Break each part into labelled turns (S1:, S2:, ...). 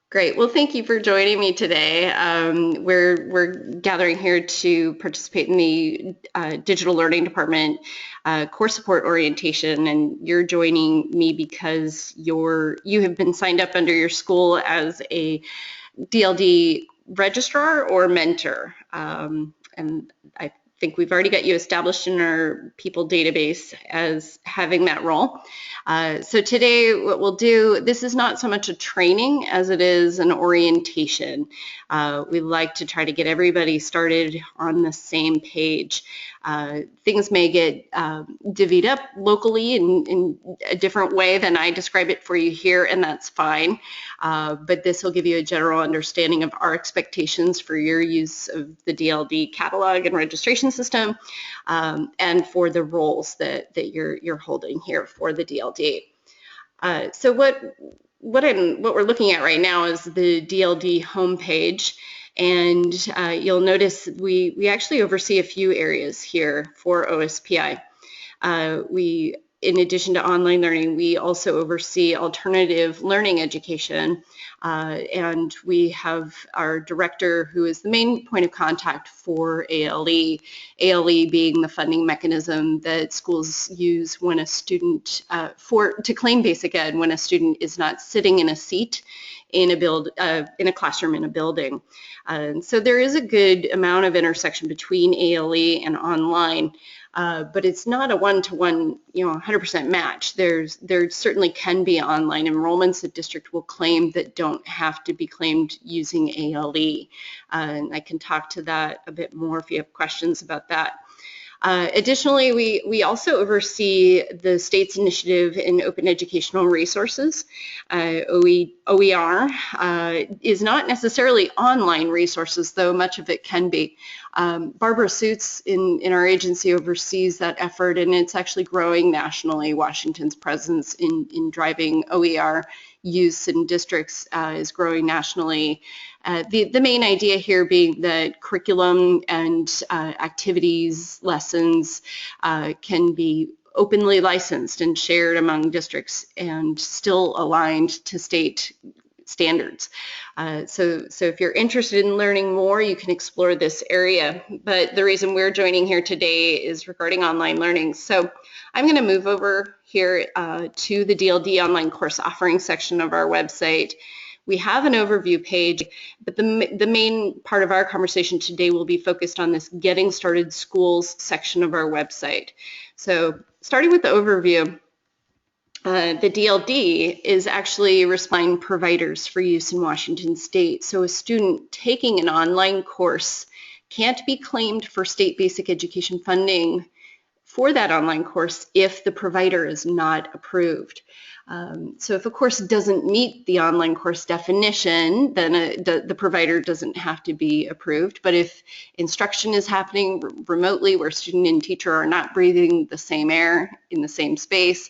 S1: Great. Well, thank you for joining me today. We're gathering here to participate in the Digital Learning Department course support orientation, and you're joining me because you have been signed up under your school as a DLD registrar or mentor. And I think we've already got you established in our people database as having that role. So today what we'll do, this is not so much a training as it is an orientation. We like to try to get everybody started on the same page. Things may get divvied up locally in a different way than I describe it for you here, and that's fine. But this will give you a general understanding of our expectations for your use of the DLD catalog and registration system, and for the roles that you're holding here for the DLD. So what we're looking at right now is the DLD homepage, and you'll notice we actually oversee a few areas here for OSPI. In addition to online learning, we also oversee alternative learning education, and we have our director who is the main point of contact for ALE, ALE being the funding mechanism that schools use when a student, to claim basic ed when a student is not sitting in a seat in a classroom in a building. So there is a good amount of intersection between ALE and online. But it's not a one-to-one, 100% match. There certainly can be online enrollments that district will claim that don't have to be claimed using ALE. And I can talk to that a bit more if you have questions about that. Additionally, we also oversee the state's initiative in open educational resources. OER is not necessarily online resources, though much of it can be. Barbara Suits in our agency oversees that effort, and it's actually growing nationally. Washington's presence in driving OER use in districts is growing nationally. The main idea here being that curriculum and activities, lessons can be openly licensed and shared among districts and still aligned to state standards. So if you're interested in learning more, you can explore this area. But the reason we're joining here today is regarding online learning. So I'm going to move over here to the DLD online course offering section of our website. We have an overview page, but the main part of our conversation today will be focused on this Getting Started Schools section of our website. So starting with the overview, the DLD is actually responding providers for use in Washington State. So a student taking an online course can't be claimed for state basic education funding for that online course if the provider is not approved. So if a course doesn't meet the online course definition, then the provider doesn't have to be approved. But if instruction is happening remotely where student and teacher are not breathing the same air in the same space,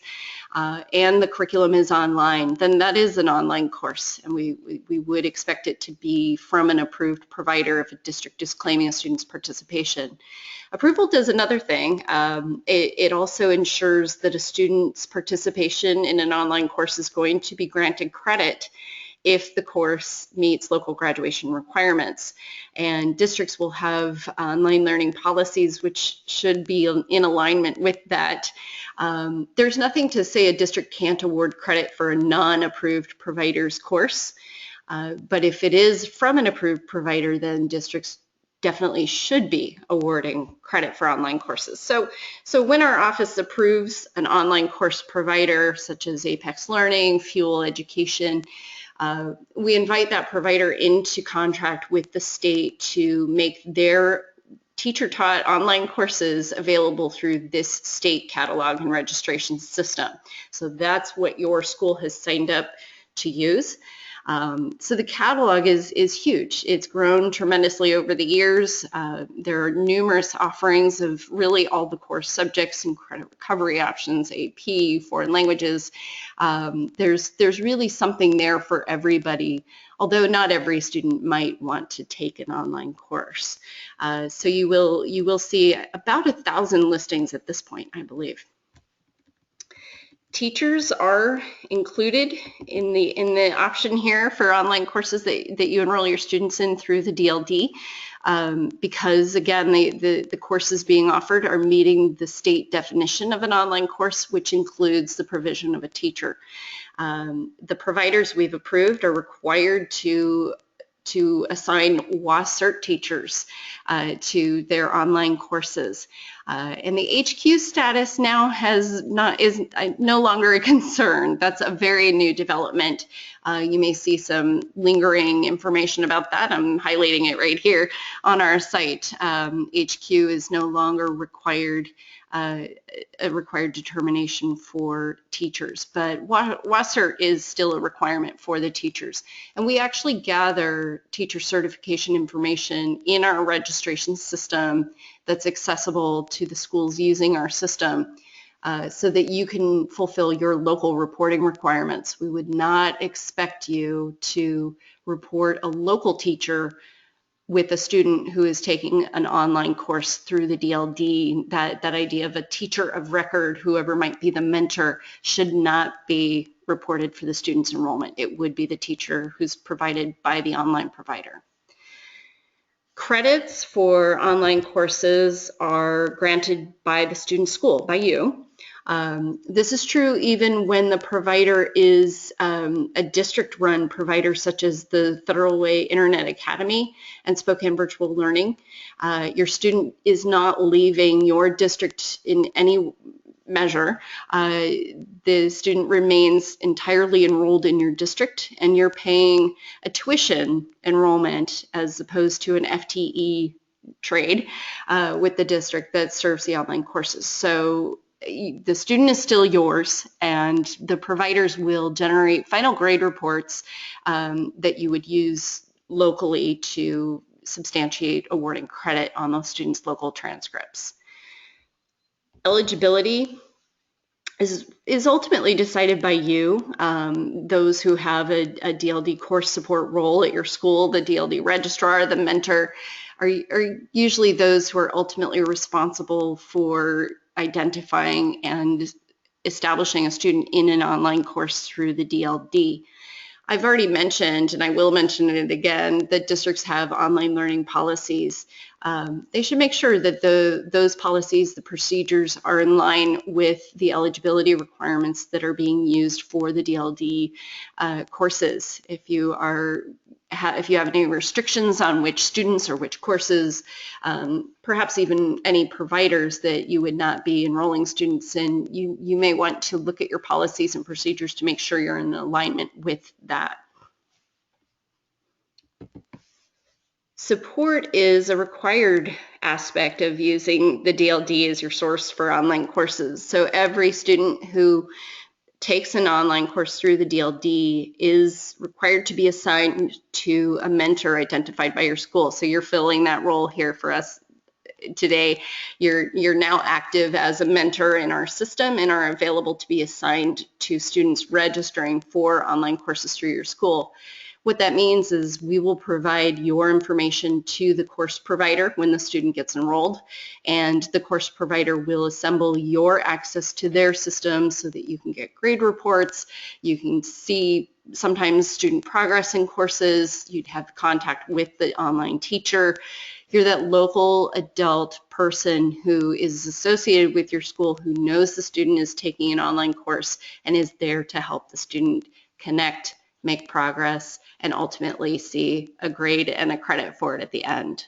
S1: and the curriculum is online, then that is an online course, and we would expect it to be from an approved provider if a district is claiming a student's participation. Approval does another thing. It also ensures that a student's participation in an online course is going to be granted credit if the course meets local graduation requirements. And districts will have online learning policies which should be in alignment with that. There's nothing to say a district can't award credit for a non-approved provider's course, but if it is from an approved provider, then districts definitely should be awarding credit for online courses. So when our office approves an online course provider, such as Apex Learning, Fuel Education, we invite that provider into contract with the state to make their teacher-taught online courses available through this state catalog and registration system. So that's what your school has signed up to use. So the catalog is huge. It's grown tremendously over the years. There are numerous offerings of really all the core subjects and credit recovery options, AP, foreign languages. There's really something there for everybody, although not every student might want to take an online course. So you will see about 1,000 listings at this point, I believe. Teachers are included in the option here for online courses that you enroll your students in through the DLD, because again, the courses being offered are meeting the state definition of an online course, which includes the provision of a teacher. The providers we've approved are required to assign WASCERT teachers to their online courses. And the HQ status now is no longer a concern. That's a very new development. You may see some lingering information about that. I'm highlighting it right here on our site. HQ is no longer required, a required determination for teachers, but WASCERT is still a requirement for the teachers. And we actually gather teacher certification information in our registration system that's accessible to the schools using our system, so that you can fulfill your local reporting requirements. We would not expect you to report a local teacher with a student who is taking an online course through the DLD. That idea of a teacher of record, whoever might be the mentor, should not be reported for the student's enrollment. It would be the teacher who's provided by the online provider. Credits for online courses are granted by the student school, by you. This is true even when the provider is a district-run provider, such as the Federal Way Internet Academy and Spokane Virtual Learning. Your student is not leaving your district in any measure. The student remains entirely enrolled in your district, and you're paying a tuition enrollment as opposed to an FTE trade with the district that serves the online courses. So the student is still yours, and the providers will generate final grade reports that you would use locally to substantiate awarding credit on those students' local transcripts. Eligibility is ultimately decided by you. Those who have a DLD course support role at your school, the DLD registrar, the mentor, are usually those who are ultimately responsible for identifying and establishing a student in an online course through the DLD. I've already mentioned, and I will mention it again, that districts have online learning policies. They should make sure that those policies, the procedures, are in line with the eligibility requirements that are being used for the DLD courses. If you have any restrictions on which students or which courses, perhaps even any providers that you would not be enrolling students in, you may want to look at your policies and procedures to make sure you're in alignment with that. Support is a required aspect of using the DLD as your source for online courses. So every student who takes an online course through the DLD is required to be assigned to a mentor identified by your school. So you're filling that role here for us today. You're now active as a mentor in our system and are available to be assigned to students registering for online courses through your school. What that means is we will provide your information to the course provider when the student gets enrolled, and the course provider will assemble your access to their system so that you can get grade reports, you can see sometimes student progress in courses, you'd have contact with the online teacher. You're that local adult person who is associated with your school, who knows the student is taking an online course and is there to help the student connect, make progress, and ultimately see a grade and a credit for it at the end.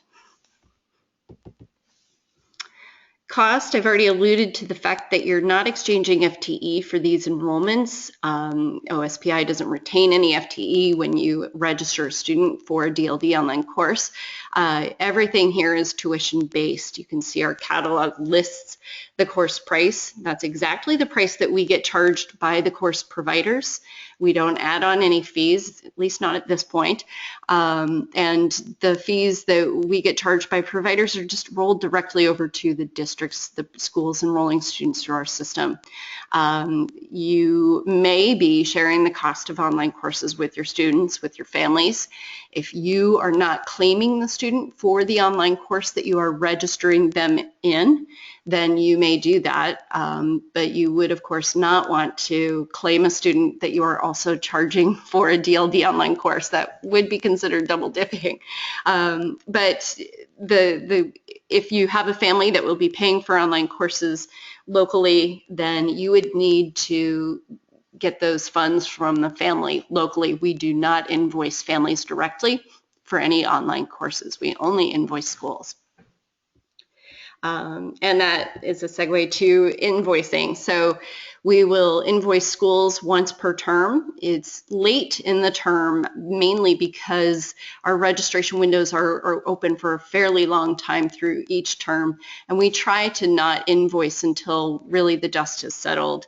S1: Cost, I've already alluded to the fact that you're not exchanging FTE for these enrollments. OSPI doesn't retain any FTE when you register a student for a DLD online course. Everything here is tuition based. You can see our catalog lists the course price. That's exactly the price that we get charged by the course providers. We don't add on any fees, at least not at this point. And the fees that we get charged by providers are just rolled directly over to the districts, the schools enrolling students through our system. You may be sharing the cost of online courses with your students, with your families. If you are not claiming the student for the online course that you are registering them in, then you may do that, but you would of course not want to claim a student that you are also charging for a DLD online course. That would be considered double dipping. But if you have a family that will be paying for online courses locally, then you would need to get those funds from the family locally. We do not invoice families directly for any online courses. We only invoice schools. And that is a segue to invoicing. So we will invoice schools once per term. It's late in the term, mainly because our registration windows are open for a fairly long time through each term, and we try to not invoice until really the dust has settled.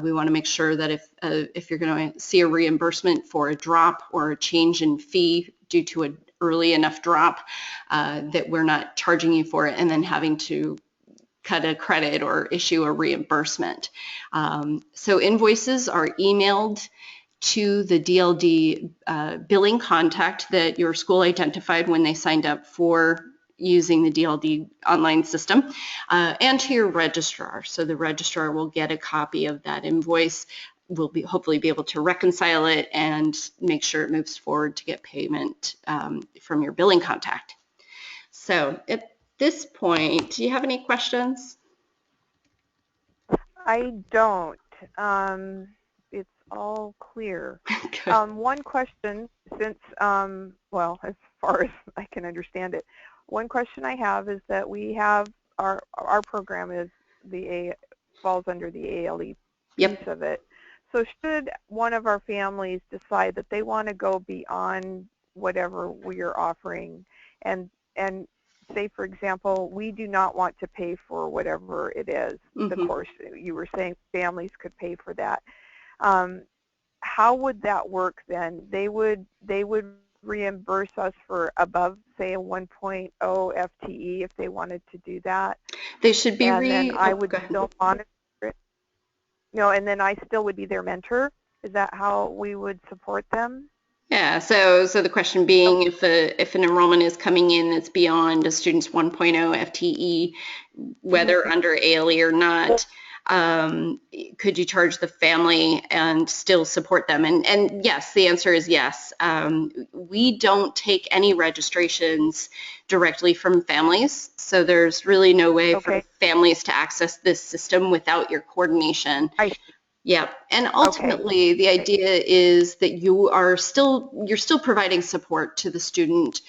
S1: We want to make sure that if you're going to see a reimbursement for a drop or a change in fee due to an early enough drop, that we're not charging you for it and then having to cut a credit or issue a reimbursement. So invoices are emailed to the DLD billing contact that your school identified when they signed up for using the DLD online system, and to your registrar. So the registrar will get a copy of that invoice. We'll hopefully be able to reconcile it and make sure it moves forward to get payment from your billing contact. So at this point, do you have any questions?
S2: I don't. It's all clear. One question, since, well, as far as I can understand it, one question I have is that we have our program is falls under the ALE piece of it. So should one of our families decide that they want to go beyond whatever we are offering, and say, for example, we do not want to pay for whatever it is, the course, you were saying families could pay for that. How would that work then? They would reimburse us for above, say, a 1.0 FTE if they wanted to do that?
S1: They should be
S2: and then I would still monitor it. No, and then I still would be their mentor. Is that how we would support them?
S1: Yeah, so the question being, if an enrollment is coming in that's beyond a student's 1.0 FTE, whether under ALE or not, could you charge the family and still support them? And yes, the answer is yes. We don't take any registrations directly from families, so there's really no way for families to access this system without your coordination. Yeah, and ultimately the idea is that you're still providing support to the student,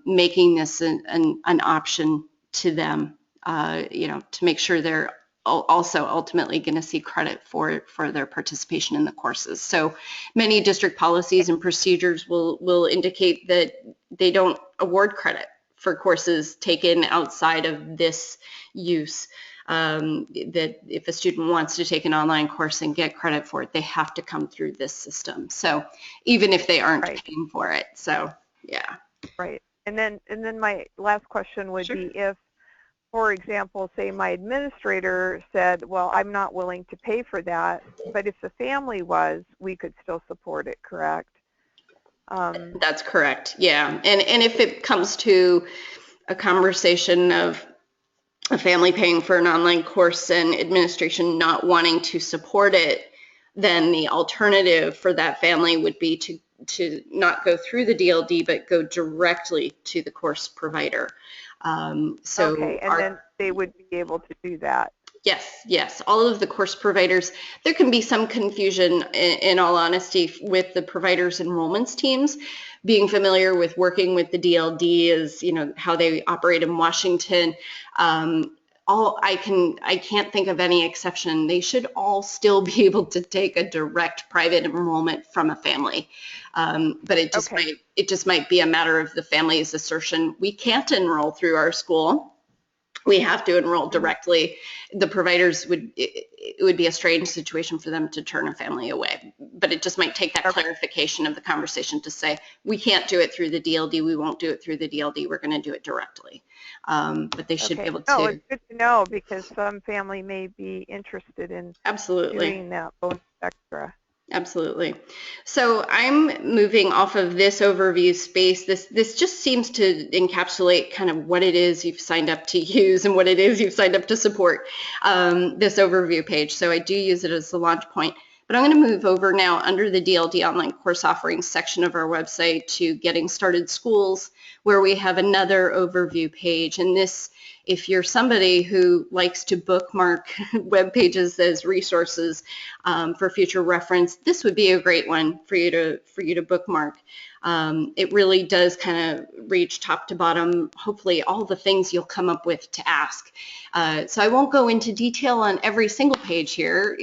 S1: making this an option to them, to make sure they're also ultimately going to see credit for their participation in the courses. So many district policies and procedures will indicate that they don't award credit for courses taken outside of this use. That if a student wants to take an online course and get credit for it, they have to come through this system. So even if they aren't paying for it, so yeah.
S2: Right. And then my last question would be, if, for example, say my administrator said, well, I'm not willing to pay for that, but if the family was, we could still support it, correct?
S1: That's correct, yeah. And if it comes to a conversation of a family paying for an online course and administration not wanting to support it, then the alternative for that family would be to not go through the DLD, but go directly to the course provider.
S2: And then they would be able to do that.
S1: Yes. All of the course providers, there can be some confusion, in all honesty, with the providers' enrollments teams. Being familiar with working with the DLD is, how they operate in Washington. I can't think of any exception. They should all still be able to take a direct private enrollment from a family. But it just might be a matter of the family's assertion, we can't enroll through our school. We have to enroll directly. The providers it would be a strange situation for them to turn a family away. But it just might take that clarification of the conversation to say, we can't do it through the DLD. We won't do it through the DLD. We're going to do it directly. but they should be
S2: Okay.
S1: able
S2: No,
S1: to.
S2: it's good to know because some family may be interested in
S1: Absolutely.
S2: doing that bonus extra.
S1: Absolutely. So I'm moving off of this overview space. This just seems to encapsulate kind of what it is you've signed up to use and what it is you've signed up to support, this overview page. So I do use it as the launch point. But I'm going to move over now under the DLD online course offerings section of our website to Getting Started Schools, where we have another overview page. And this, if you're somebody who likes to bookmark web pages as resources for future reference, this would be a great one for you to bookmark. It really does kind of reach top to bottom, hopefully all the things you'll come up with to ask. So I won't go into detail on every single page here,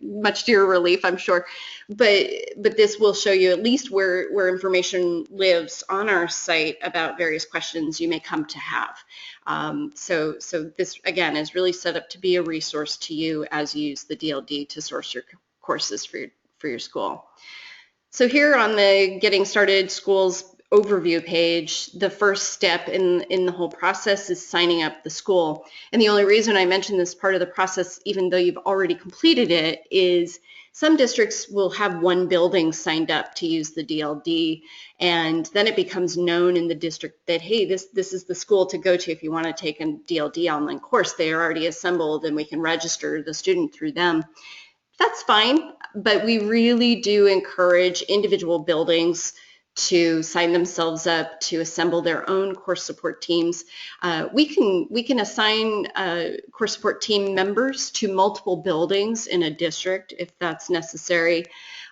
S1: much to your relief, I'm sure, but this will show you at least where information lives on our site about various questions you may come to have. So this, again, is really set up to be a resource to you as you use the DLD to source your courses for your school. So here on the Getting Started Schools overview page, the first step in the whole process is signing up the school. And the only reason I mention this part of the process, even though you've already completed it, is some districts will have one building signed up to use the DLD, and then it becomes known in the district that, hey, this is the school to go to if you want to take a DLD online course. They are already assembled and we can register the student through them. That's fine, but we really do encourage individual buildings to sign themselves up to assemble their own course support teams. We can assign course support team members to multiple buildings in a district if that's necessary.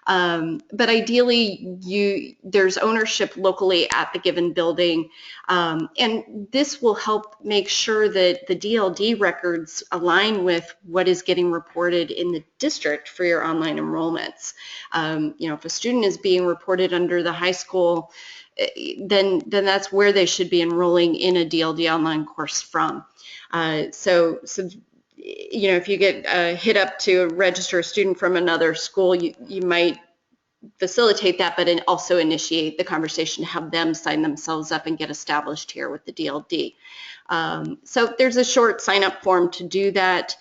S1: But ideally, there's ownership locally at the given building, and this will help make sure that the DLD records align with what is getting reported in the district for your online enrollments. If a student is being reported under the high school, then that's where they should be enrolling in a DLD online course from. So if you get hit up to register a student from another school, you might facilitate that, but also initiate the conversation to have them sign themselves up and get established here with the DLD. So there's a short sign-up form to do that.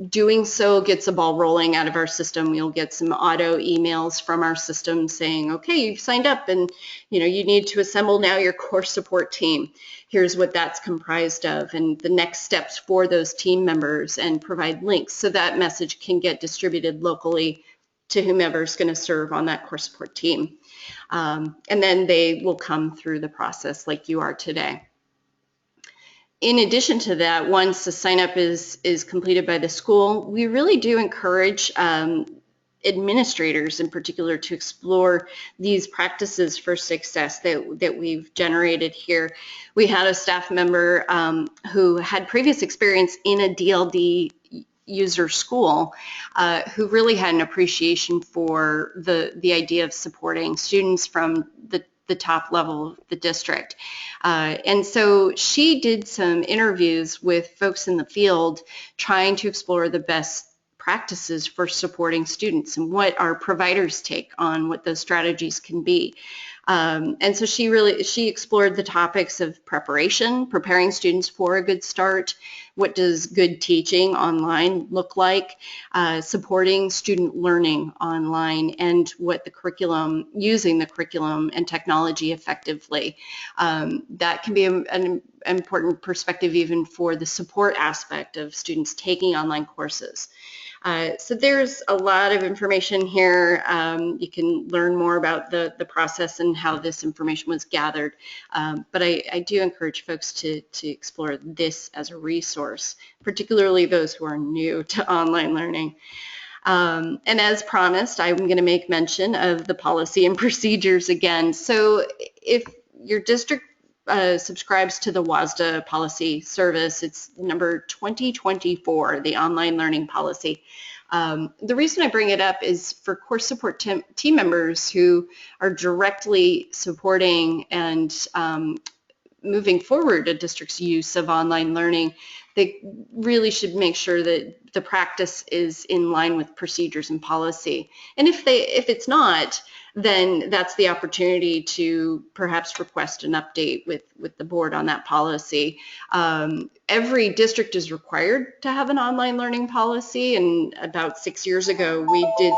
S1: Doing so gets a ball rolling out of our system. You'll get some auto emails from our system saying, okay, you've signed up and you need to assemble now your course support team. Here's what that's comprised of and the next steps for those team members, and provide links so that message can get distributed locally to whomever is going to serve on that course support team. And then they will come through the process like you are today. In addition to that, once the sign up is completed by the school, we really do encourage administrators in particular to explore these practices for success that we've generated here. We had a staff member who had previous experience in a DLD user school who really had an appreciation for the idea of supporting students from the top level of the district. And so she did some interviews with folks in the field trying to explore the best practices for supporting students and what our providers take on what those strategies can be. And so she explored the topics of preparing students for a good start, what does good teaching online look like, supporting student learning online, and what using the curriculum and technology effectively. That can be an important perspective even for the support aspect of students taking online courses. So there's a lot of information here. You can learn more about the process and how this information was gathered. But I do encourage folks to explore this as a resource, particularly those who are new to online learning. And as promised, I'm going to make mention of the policy and procedures again. So if your district subscribes to the WASDA policy service, it's number 2024, the online learning policy. The reason I bring it up is for course support team members who are directly supporting and moving forward a district's use of online learning, they really should make sure that the practice is in line with procedures and policy. And if it's not, then that's the opportunity to perhaps request an update with the board on that policy. Every district is required to have an online learning policy, and about 6 years ago we did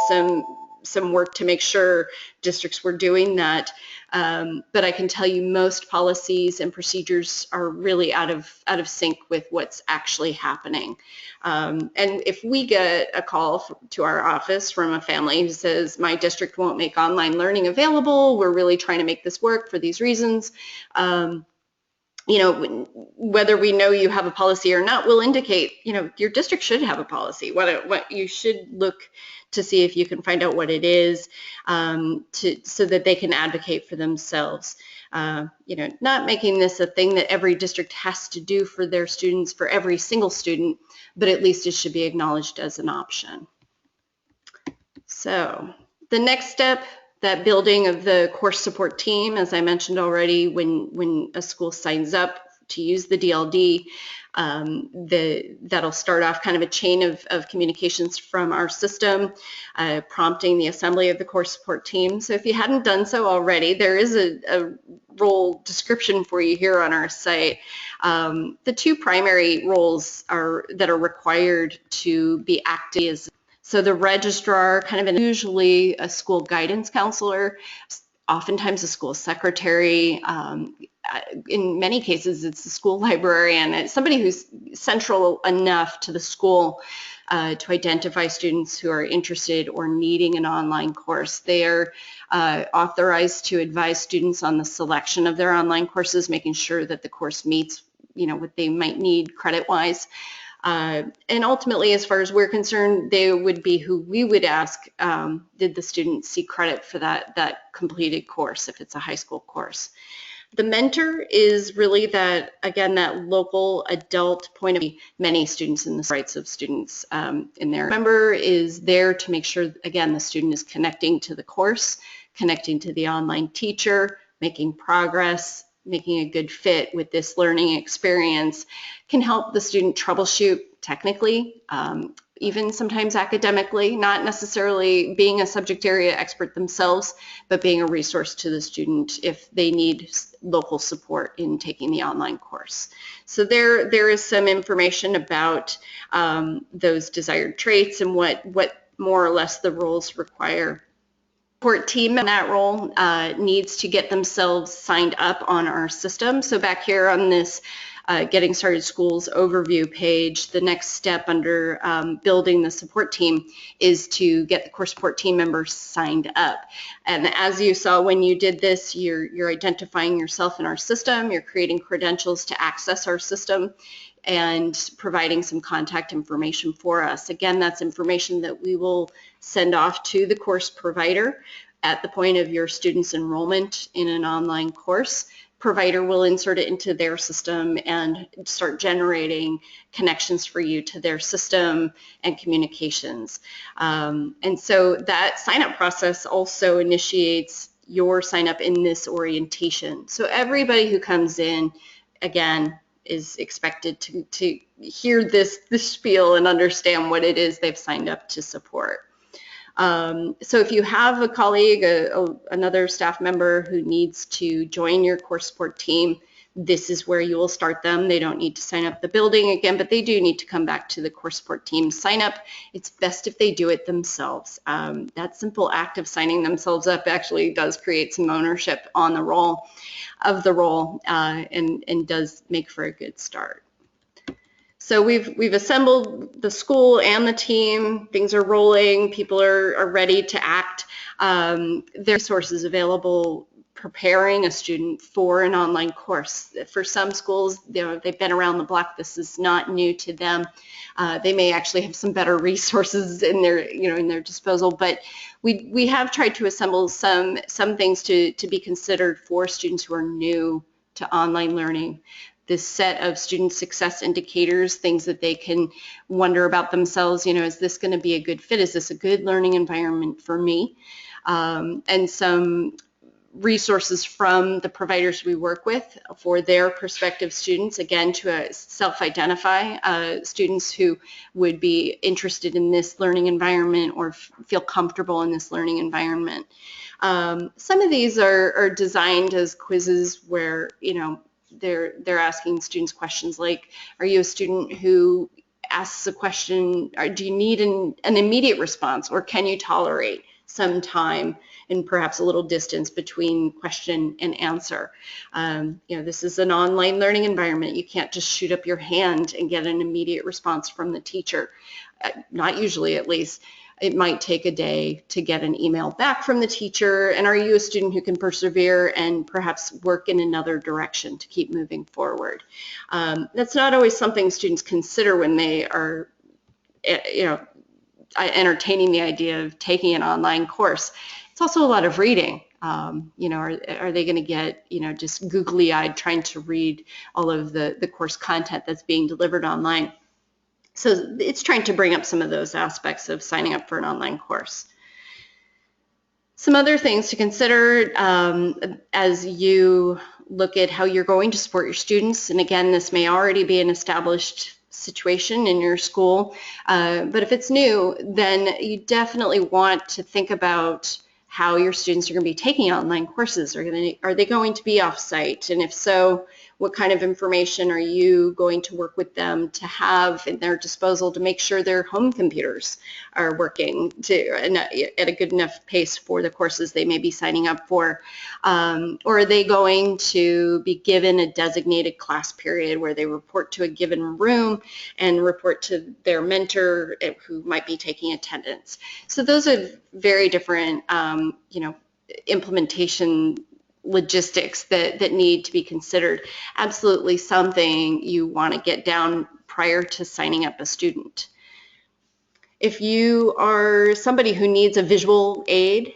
S1: some work to make sure districts were doing that. But I can tell you most policies and procedures are really out of sync with what's actually happening. And if we get a call to our office from a family who says, my district won't make online learning available, we're really trying to make this work for these reasons, you know, whether we know you have a policy or not will indicate, you know, your district should have a policy. What you should look to see if you can find out what it is, so that they can advocate for themselves. You know, not making this a thing that every district has to do for their students, for every single student, but at least it should be acknowledged as an option. So the next step, that building of the course support team, as I mentioned already, when a school signs up to use the DLD, that'll start off kind of a chain of communications from our system, prompting the assembly of the course support team. So if you hadn't done so already, there is a role description for you here on our site. The two primary roles that are required to be active is, so the registrar, kind of usually a school guidance counselor, oftentimes a school secretary, in many cases it's the school librarian. It's somebody who's central enough to the school to identify students who are interested or needing an online course. They are authorized to advise students on the selection of their online courses, making sure that the course meets, you know, what they might need credit-wise. And ultimately, as far as we're concerned, they would be who we would ask, did the student seek credit for that completed course if it's a high school course. The mentor is really that, again, that local adult point of view. Many students in the rights of students in there. Member is there to make sure, again, the student is connecting to the course, connecting to the online teacher, making progress, making a good fit with this learning experience, can help the student troubleshoot technically, even sometimes academically, not necessarily being a subject area expert themselves, but being a resource to the student if they need local support in taking the online course. So there is some information about those desired traits and what more or less the roles require. Support team in that role needs to get themselves signed up on our system. So back here on this Getting Started Schools overview page, the next step under building the support team is to get the course support team members signed up. And as you saw when you did this, you're identifying yourself in our system, you're creating credentials to access our system, and providing some contact information for us. Again, that's information that we will send off to the course provider at the point of your student's enrollment in an online course. Provider will insert it into their system and start generating connections for you to their system and communications. And so that sign-up process also initiates your sign-up in this orientation. So everybody who comes in, again, is expected to hear this spiel and understand what it is they've signed up to support. So if you have a colleague, another staff member who needs to join your course support team, this is where you will start them. They don't need to sign up the building again, but they do need to come back to the course support team sign up. It's best if they do it themselves. That simple act of signing themselves up actually does create some ownership on the role and does make for a good start. So we've assembled the school and the team. Things are rolling. People are ready to act. There are resources available preparing a student for an online course. For some schools, they've been around the block. This is not new to them. They may actually have some better resources in their disposal, but we have tried to assemble some things to be considered for students who are new to online learning. This set of student success indicators, things that they can wonder about themselves, is this going to be a good fit? Is this a good learning environment for me? And some resources from the providers we work with for their prospective students, again, to self-identify students who would be interested in this learning environment or feel comfortable in this learning environment. Some of these are designed as quizzes where, you know, they're asking students questions like, are you a student who asks a question, or do you need an immediate response, or can you tolerate some time and perhaps a little distance between question and answer? You know, this is an online learning environment. You can't just shoot up your hand and get an immediate response from the teacher. Not usually, at least. It might take a day to get an email back from the teacher. And are you a student who can persevere and perhaps work in another direction to keep moving forward? That's not always something students consider when they are, you know, entertaining the idea of taking an online course. It's also a lot of reading. You know, are they going to get, you know, just googly-eyed trying to read all of the course content that's being delivered online? So it's trying to bring up some of those aspects of signing up for an online course. Some other things to consider as you look at how you're going to support your students, and again, this may already be an established situation in your school, but if it's new, then you definitely want to think about how your students are going to be taking online courses. Are they going to be off-site? And if so, what kind of information are you going to work with them to have at their disposal to make sure their home computers are working at a good enough pace for the courses they may be signing up for? Or are they going to be given a designated class period where they report to a given room and report to their mentor who might be taking attendance? So those are very different, you know, implementation logistics that need to be considered. Absolutely something you want to get down prior to signing up a student. If you are somebody who needs a visual aid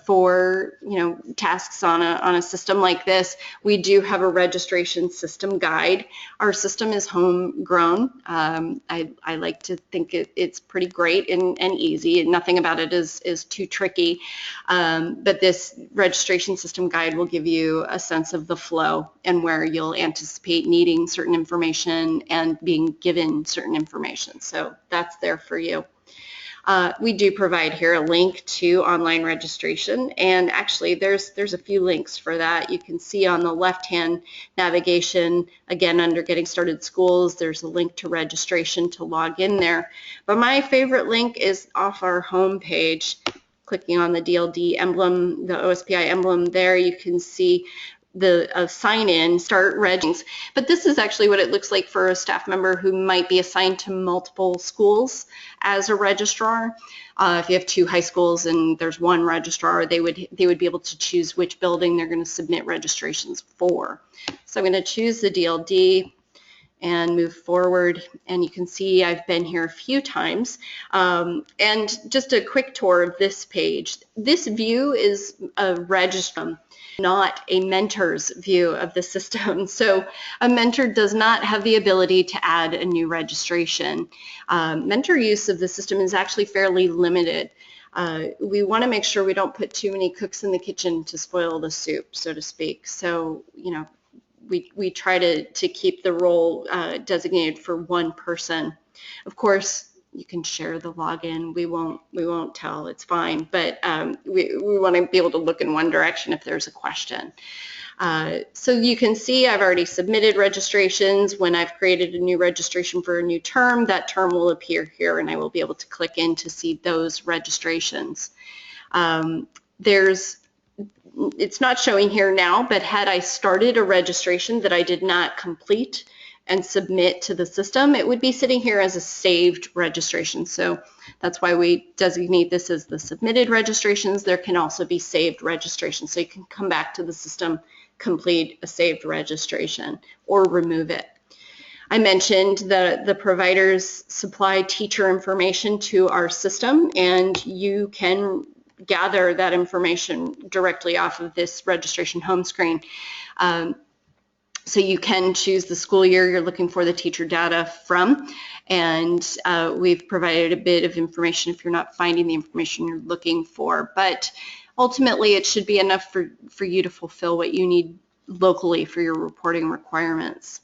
S1: for, you know, tasks on a system like this, we do have a registration system guide. Our system is homegrown. I like to think it's pretty great and easy, and nothing about it is too tricky. But this registration system guide will give you a sense of the flow and where you'll anticipate needing certain information and being given certain information. So that's there for you. We do provide here a link to online registration, and actually there's a few links for that. You can see on the left-hand navigation, again, under Getting Started Schools, there's a link to registration to log in there. But my favorite link is off our home page. Clicking on the DLD emblem, the OSPI emblem there, you can see the sign in, start regging. But this is actually what it looks like for a staff member who might be assigned to multiple schools as a registrar. If you have 2 high schools and there's 1 registrar, they would be able to choose which building they're going to submit registrations for. So I'm going to choose the DLD and move forward, and you can see I've been here a few times. And just a quick tour of this page. This view is a registrar, not a mentor's view of the system. So a mentor does not have the ability to add a new registration. Mentor use of the system is actually fairly limited. We want to make sure we don't put too many cooks in the kitchen to spoil the soup, so to speak. So, you know, we try to keep the role designated for 1 person. Of course, you can share the login. We won't tell. It's fine. But we want to be able to look in one direction if there's a question. So you can see I've already submitted registrations. When I've created a new registration for a new term, that term will appear here, and I will be able to click in to see those registrations. It's not showing here now, but had I started a registration that I did not complete and submit to the system, it would be sitting here as a saved registration. So that's why we designate this as the submitted registrations. There can also be saved registrations. So you can come back to the system, complete a saved registration, or remove it. I mentioned that the providers supply teacher information to our system, and you can gather that information directly off of this registration home screen. So you can choose the school year you're looking for the teacher data from, and we've provided a bit of information if you're not finding the information you're looking for. But ultimately it should be enough for you to fulfill what you need locally for your reporting requirements.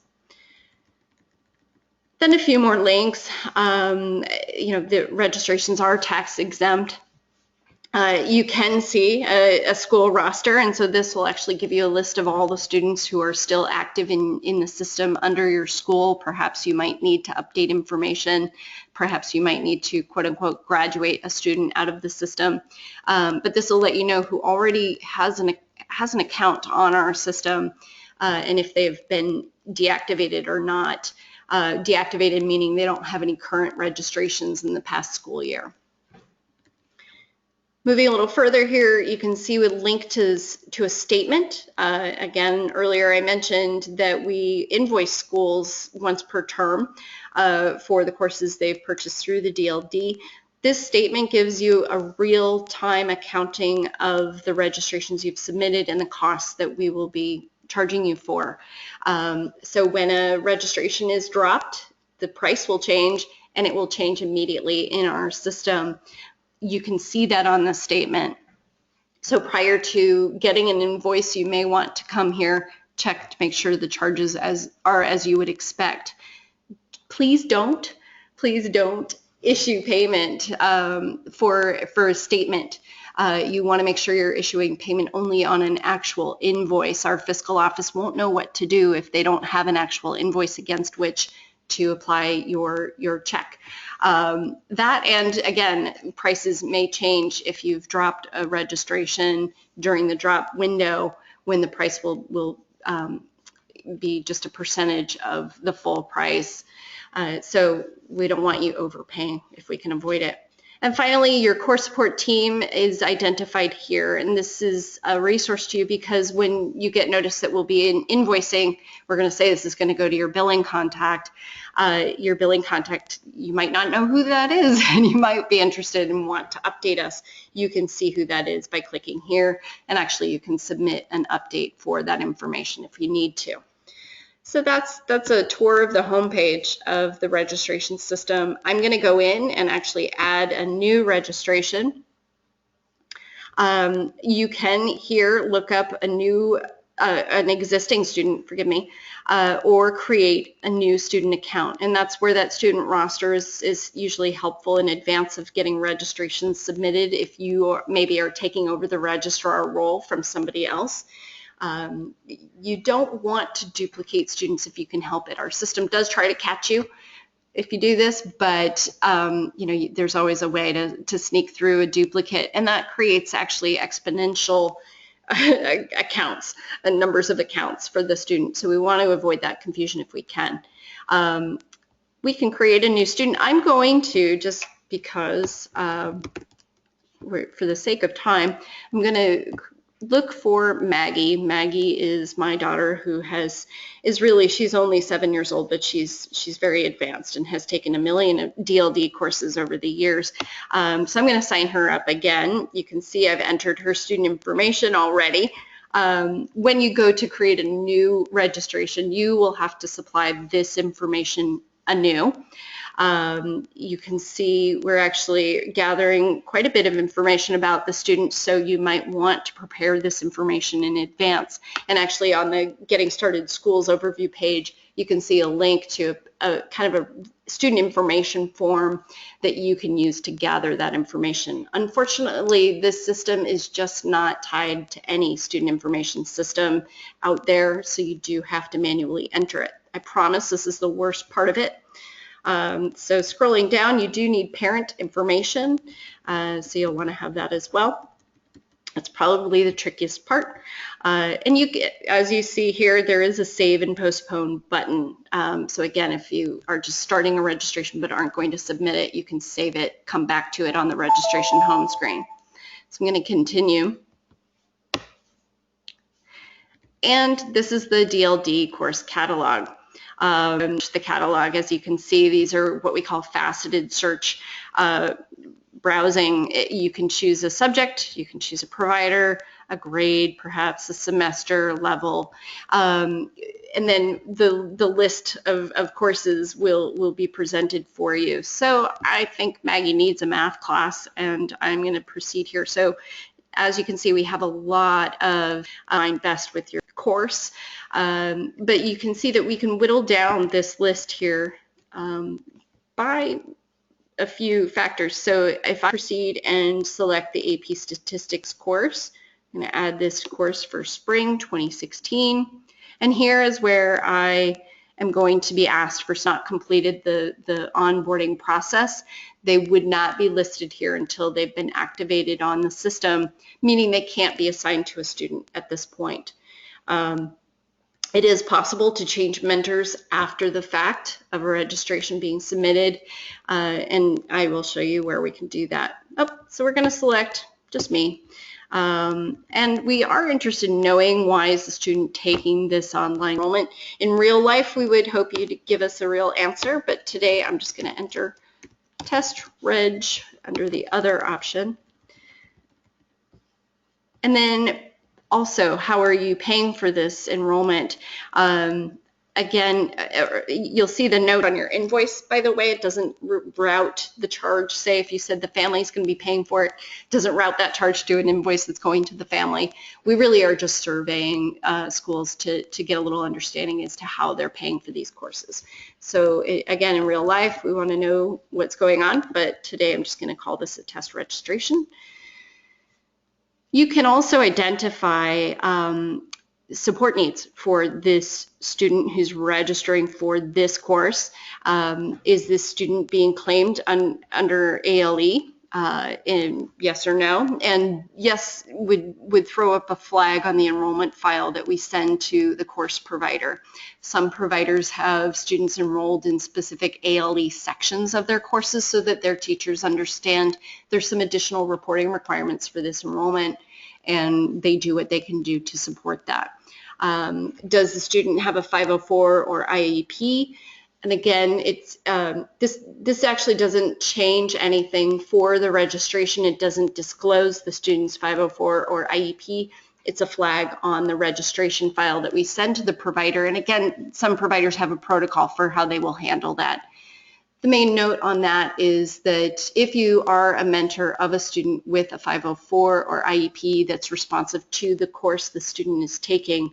S1: Then a few more links. The registrations are tax exempt. You can see a school roster, and so this will actually give you a list of all the students who are still active in the system under your school. Perhaps you might need to update information. Perhaps you might need to, quote unquote, graduate a student out of the system. But this will let you know who already has an account on our system and if they've been deactivated or not. Deactivated meaning they don't have any current registrations in the past school year. Moving a little further here, you can see we link to a statement. Again, earlier I mentioned that we invoice schools once per term for the courses they've purchased through the DLD. This statement gives you a real-time accounting of the registrations you've submitted and the costs that we will be charging you for. So when a registration is dropped, the price will change, and it will change immediately in our system. You can see that on the statement. So prior to getting an invoice, you may want to come here, check to make sure the charges are as you would expect. Please don't issue payment for a statement. You want to make sure you're issuing payment only on an actual invoice. Our fiscal office won't know what to do if they don't have an actual invoice against which to apply your check. That, and again, prices may change if you've dropped a registration during the drop window, when the price will be just a percentage of the full price. So we don't want you overpaying if we can avoid it. And finally, your course support team is identified here, and this is a resource to you because when you get notice that we'll be in invoicing, we're going to say this is going to go to your billing contact. Your billing contact, you might not know who that is, and you might be interested and want to update us. You can see who that is by clicking here, and actually you can submit an update for that information if you need to. So that's a tour of the homepage of the registration system. I'm going to go in and actually add a new registration. You can here look up an existing student, or create a new student account, and that's where that student roster is usually helpful in advance of getting registrations submitted if you maybe are taking over the registrar role from somebody else. You don't want to duplicate students if you can help it. Our system does try to catch you if you do this, but there's always a way to sneak through a duplicate, and that creates actually exponential accounts and numbers of accounts for the student. So we want to avoid that confusion if we can. We can create a new student. I'm going to, just because for the sake of time, I'm going to look for Maggie. Maggie is my daughter who she's only 7 years old, but she's very advanced and has taken 1 million DLD courses over the years. So I'm going to sign her up again. You can see I've entered her student information already. When you go to create a new registration, you will have to supply this information anew. You can see we're actually gathering quite a bit of information about the students, so you might want to prepare this information in advance. And actually on the Getting Started Schools overview page, you can see a link to a kind of a student information form that you can use to gather that information. Unfortunately, this system is just not tied to any student information system out there, so you do have to manually enter it. I promise this is the worst part of it. So scrolling down, you do need parent information, so you'll want to have that as well. That's probably the trickiest part. And as you see here, there is a save and postpone button. So again, if you are just starting a registration but aren't going to submit it, you can save it, come back to it on the registration home screen. So I'm going to continue. And this is the DLD course catalog. The catalog, as you can see, these are what we call faceted search browsing. You can choose a subject, you can choose a provider, a grade, perhaps a semester level, and then the list of courses will be presented for you. So I think Maggie needs a math class, and I'm going to proceed here. So As you can see, we have a lot of invest with your course, but you can see that we can whittle down this list here by a few factors. So if I proceed and select the AP Statistics course, I'm going to add this course for spring 2016, and here is where I am going to be asked for not completed the onboarding process. They would not be listed here until they've been activated on the system, meaning they can't be assigned to a student at this point. It is possible to change mentors after the fact of a registration being submitted, and I will show you where we can do that. So we're going to select just me. And we are interested in knowing why is the student taking this online enrollment. In real life, we would hope you to give us a real answer, but today I'm just going to enter test reg under the other option. And then also, how are you paying for this enrollment? Again, you'll see the note on your invoice, by the way. It doesn't route the charge. Say if you said the family is going to be paying for it, it doesn't route that charge to an invoice that's going to the family. We really are just surveying schools to get a little understanding as to how they're paying for these courses. So again, in real life, we want to know what's going on, but today I'm just going to call this a test registration. You can also identify support needs for this student who's registering for this course. Is this student being claimed under ALE? In yes or no? And yes would throw up a flag on the enrollment file that we send to the course provider. Some providers have students enrolled in specific ALE sections of their courses so that their teachers understand there's some additional reporting requirements for this enrollment, and they do what they can do to support that. Does the student have a 504 or IEP? And again, it's this actually doesn't change anything for the registration. It doesn't disclose the student's 504 or IEP. It's a flag on the registration file that we send to the provider. And again, some providers have a protocol for how they will handle that. The main note on that is that if you are a mentor of a student with a 504 or IEP that's responsive to the course the student is taking,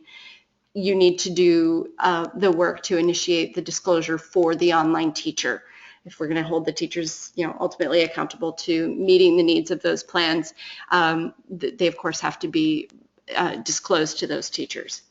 S1: you need to do the work to initiate the disclosure for the online teacher. If we're going to hold the teachers, ultimately accountable to meeting the needs of those plans, they of course have to be disclosed to those teachers.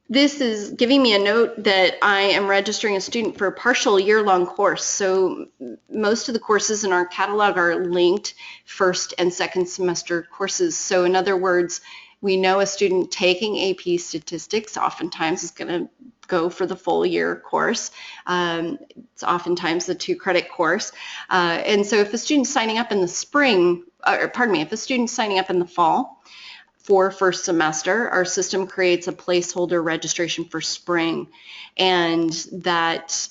S1: This is giving me a note that I am registering a student for a partial year-long course. So most of the courses in our catalog are linked first and second semester courses. So in other words, we know a student taking AP Statistics oftentimes is going to go for the full year course. It's oftentimes the 2-credit course. And so if a student's signing up in the spring, if a student's signing up in the fall for first semester, our system creates a placeholder registration for spring. And that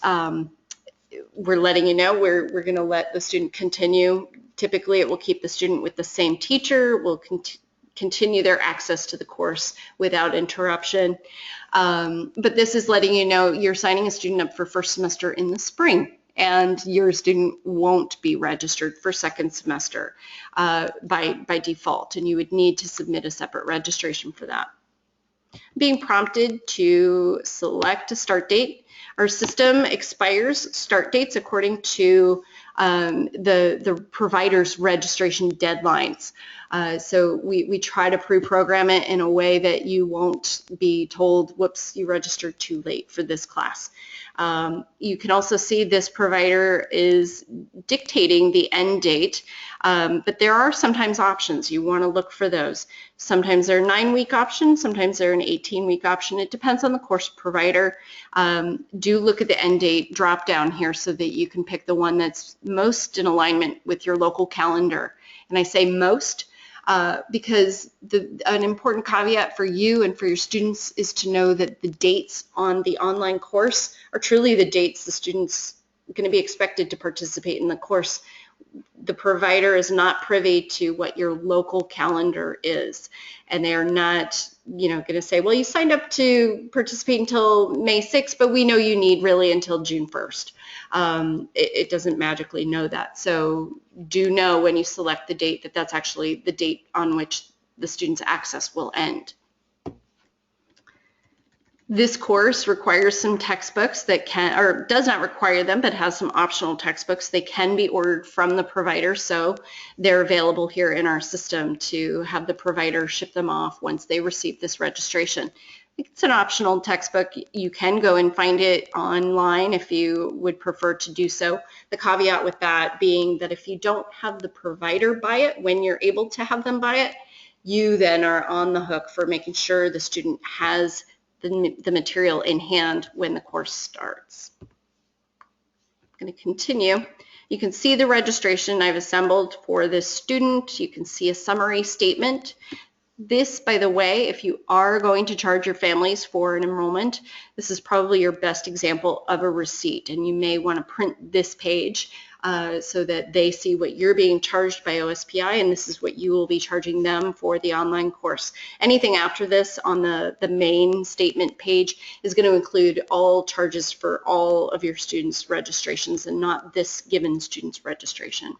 S1: we're letting you know we're going to let the student continue. Typically, it will keep the student with the same teacher. We'll continue their access to the course without interruption. But this is letting you know you're signing a student up for first semester in the spring, and your student won't be registered for second semester by default, and you would need to submit a separate registration for that. Being prompted to select a start date. Our system expires start dates according to the provider's registration deadlines. So we try to pre-program it in a way that you won't be told, whoops, you registered too late for this class. You can also see this provider is dictating the end date, but there are sometimes options. You want to look for those. Sometimes they're a 9-week option, sometimes they're an 18-week option. It depends on the course provider. Do look at the end date drop down here so that you can pick the one that's most in alignment with your local calendar. And I say most because an important caveat for you and for your students is to know that the dates on the online course are truly the dates the student's going to be expected to participate in the course. the provider is not privy to what your local calendar is, and they are not, going to say, well, you signed up to participate until May 6th, but we know you need really until June 1st. It doesn't magically know that. So do know when you select the date that that's actually the date on which the student's access will end. This course requires some textbooks that does not require them, but has some optional textbooks. They can be ordered from the provider, so they're available here in our system to have the provider ship them off once they receive this registration. It's an optional textbook. You can go and find it online if you would prefer to do so. The caveat with that being that if you don't have the provider buy it when you're able to have them buy it, you then are on the hook for making sure the student has the material in hand when the course starts. I'm going to continue. You can see the registration I've assembled for this student. You can see a summary statement. This, by the way, if you are going to charge your families for an enrollment, this is probably your best example of a receipt, and you may want to print this page so that they see what you're being charged by OSPI, and this is what you will be charging them for the online course. Anything after this on the main statement page is going to include all charges for all of your students' registrations and not this given student's registration.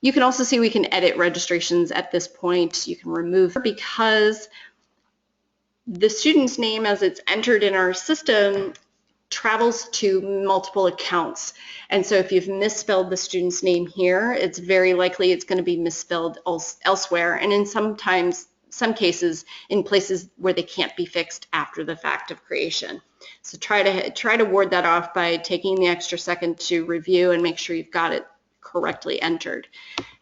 S1: You can also see we can edit registrations at this point. You can remove because the student's name as it's entered in our system travels to multiple accounts. And so if you've misspelled the student's name here, it's very likely it's going to be misspelled elsewhere, and in some cases in places where they can't be fixed after the fact of creation. So try to ward that off by taking the extra second to review and make sure you've got it correctly entered.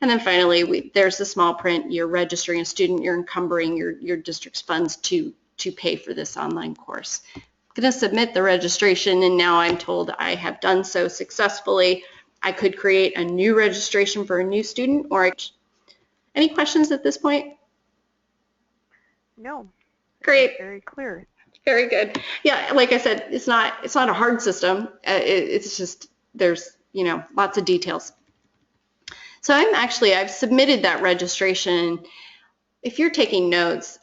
S1: And then finally, there's the small print. You're registering a student, you're encumbering your district's funds to pay for this online course. I'm going to submit the registration, and now I'm told I have done so successfully. I could create a new registration for a new student, or any questions at this point?
S2: No.
S1: Great.
S2: Very clear.
S1: Very good. Yeah, like I said, it's not a hard system. It's just there's lots of details. So I've submitted that registration. If you're taking notes,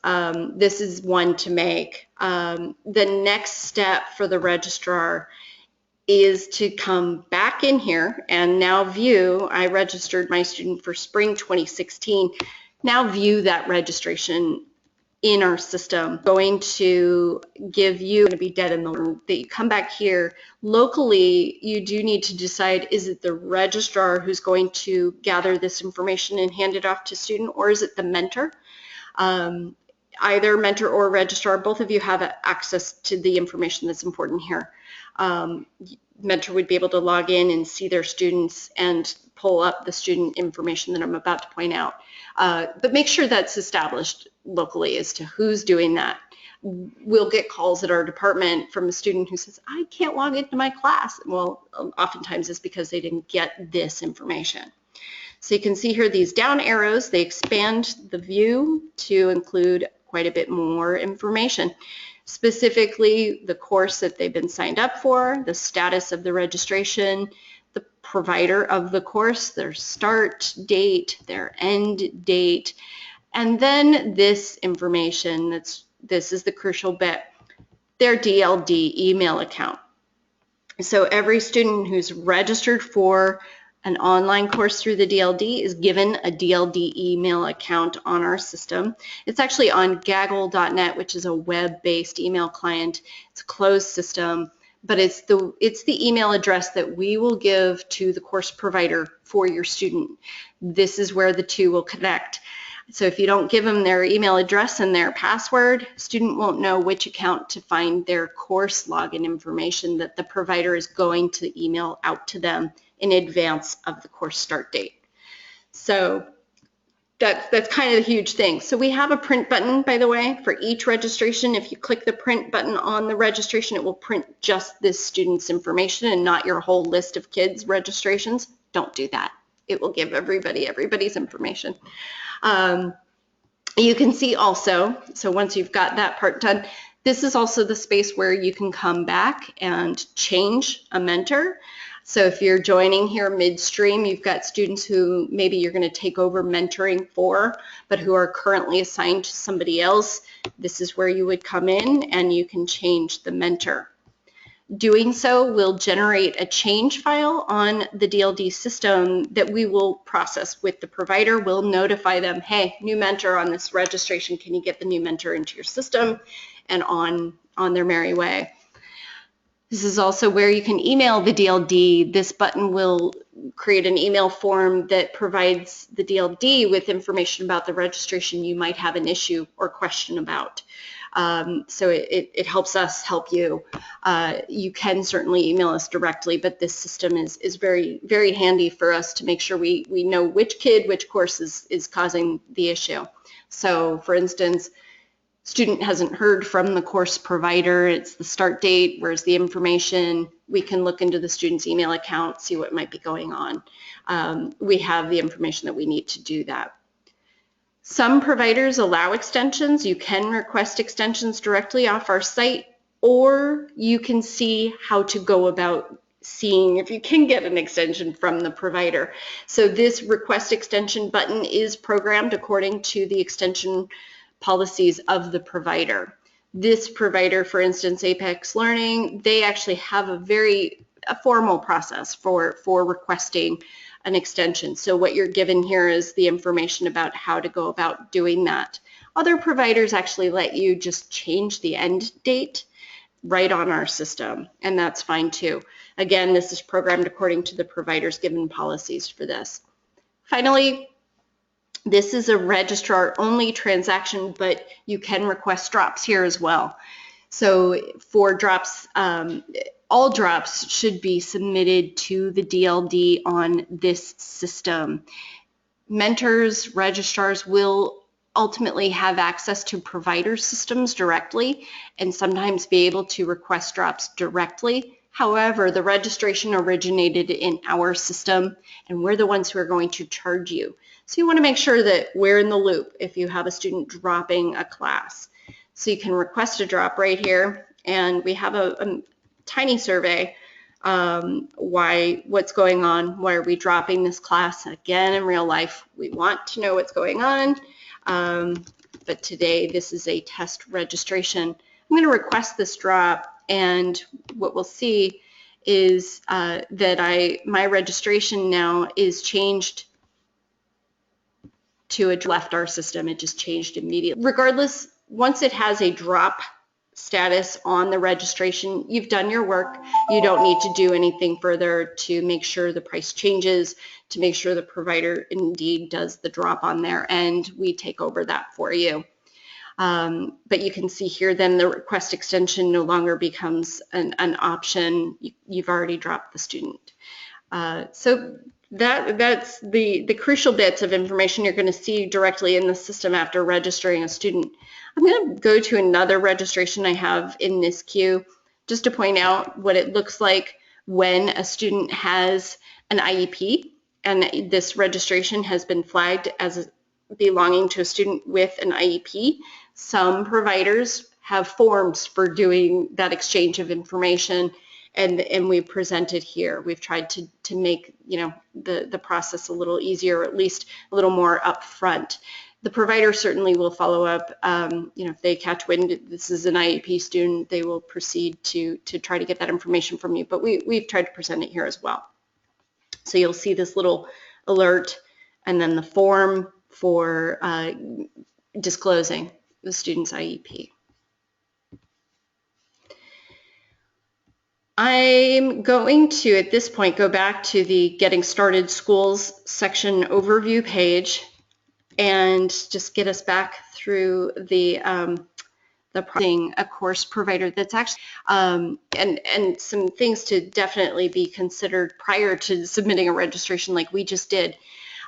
S1: this is one to make. The next step for the registrar is to come back in here and now view. I registered my student for spring 2016. Now view that registration in our system. Going to give you, going to be dead in the room, that you come back here. Locally, you do need to decide, is it the registrar who's going to gather this information and hand it off to student, or is it the mentor? Either mentor or registrar, both of you have access to the information that's important here. Mentor would be able to log in and see their students and pull up the student information that I'm about to point out. But make sure that's established locally as to who's doing that. We'll get calls at our department from a student who says, I can't log into my class. Well, oftentimes it's because they didn't get this information. So you can see here these down arrows, they expand the view to include quite a bit more information. Specifically, the course that they've been signed up for, the status of the registration, the provider of the course, their start date, their end date, and then this information, this is the crucial bit, their DLD email account. So every student who's registered for an online course through the DLD is given a DLD email account on our system. It's actually on gaggle.net, which is a web-based email client. It's a closed system, but it's the email address that we will give to the course provider for your student. This is where the two will connect. So if you don't give them their email address and their password, student won't know which account to find their course login information that the provider is going to email out to them in advance of the course start date. So that's kind of a huge thing. So we have a print button, by the way, for each registration. If you click the print button on the registration, it will print just this student's information and not your whole list of kids' registrations. Don't do that. It will give everybody's information. You can see also, so once you've got that part done, this is also the space where you can come back and change a mentor. So if you're joining here midstream, you've got students who maybe you're going to take over mentoring for, but who are currently assigned to somebody else. This is where you would come in and you can change the mentor. Doing so will generate a change file on the DLD system that we will process with the provider. We'll notify them, hey, new mentor on this registration, can you get the new mentor into your system, and on their merry way. This is also where you can email the DLD. This button will create an email form that provides the DLD with information about the registration you might have an issue or question about. So it helps us help you. You can certainly email us directly, but this system is very, very handy for us to make sure we know which kid, which course is causing the issue. So for instance, student hasn't heard from the course provider, it's the start date, where's the information? We can look into the student's email account, see what might be going on. We have the information that we need to do that. Some providers allow extensions. You can request extensions directly off our site, or you can see how to go about seeing if you can get an extension from the provider. So this request extension button is programmed according to the extension policies of the provider. This provider, for instance, Apex Learning, they actually have a formal process for requesting an extension. So what you're given here is the information about how to go about doing that. Other providers actually let you just change the end date right on our system, and that's fine too. Again, this is programmed according to the provider's given policies for this. Finally, this is a registrar-only transaction, but you can request drops here as well. So for drops, all drops should be submitted to the DLD on this system. Mentors, registrars will ultimately have access to provider systems directly and sometimes be able to request drops directly. However, the registration originated in our system and we're the ones who are going to charge you. So you want to make sure that we're in the loop if you have a student dropping a class. So you can request a drop right here, and we have a tiny survey. What's going on? Why are we dropping this class? Again, in real life, we want to know what's going on. But today, this is a test registration. I'm going to request this drop, and what we'll see is that my registration now is changed to left our system. It just changed immediately. Regardless, once it has a drop status on the registration, you've done your work. You don't need to do anything further to make sure the price changes, to make sure the provider indeed does the drop on there, and we take over that for you. But you can see here then the request extension no longer becomes an option. You've already dropped the student. So that's the crucial bits of information you're going to see directly in the system after registering a student. I'm going to go to another registration I have in this queue just to point out what it looks like when a student has an IEP and this registration has been flagged as belonging to a student with an IEP. Some providers have forms for doing that exchange of information, and we present it here. We've tried to make the process a little easier, or at least a little more upfront. The provider certainly will follow up. If they catch wind this is an IEP student, they will proceed to try to get that information from you. But we've tried to present it here as well. So you'll see this little alert and then the form for disclosing the student's IEP. I'm going to, at this point, go back to the Getting Started Schools section overview page and just get us back through the processing a course provider that's actually, and some things to definitely be considered prior to submitting a registration like we just did.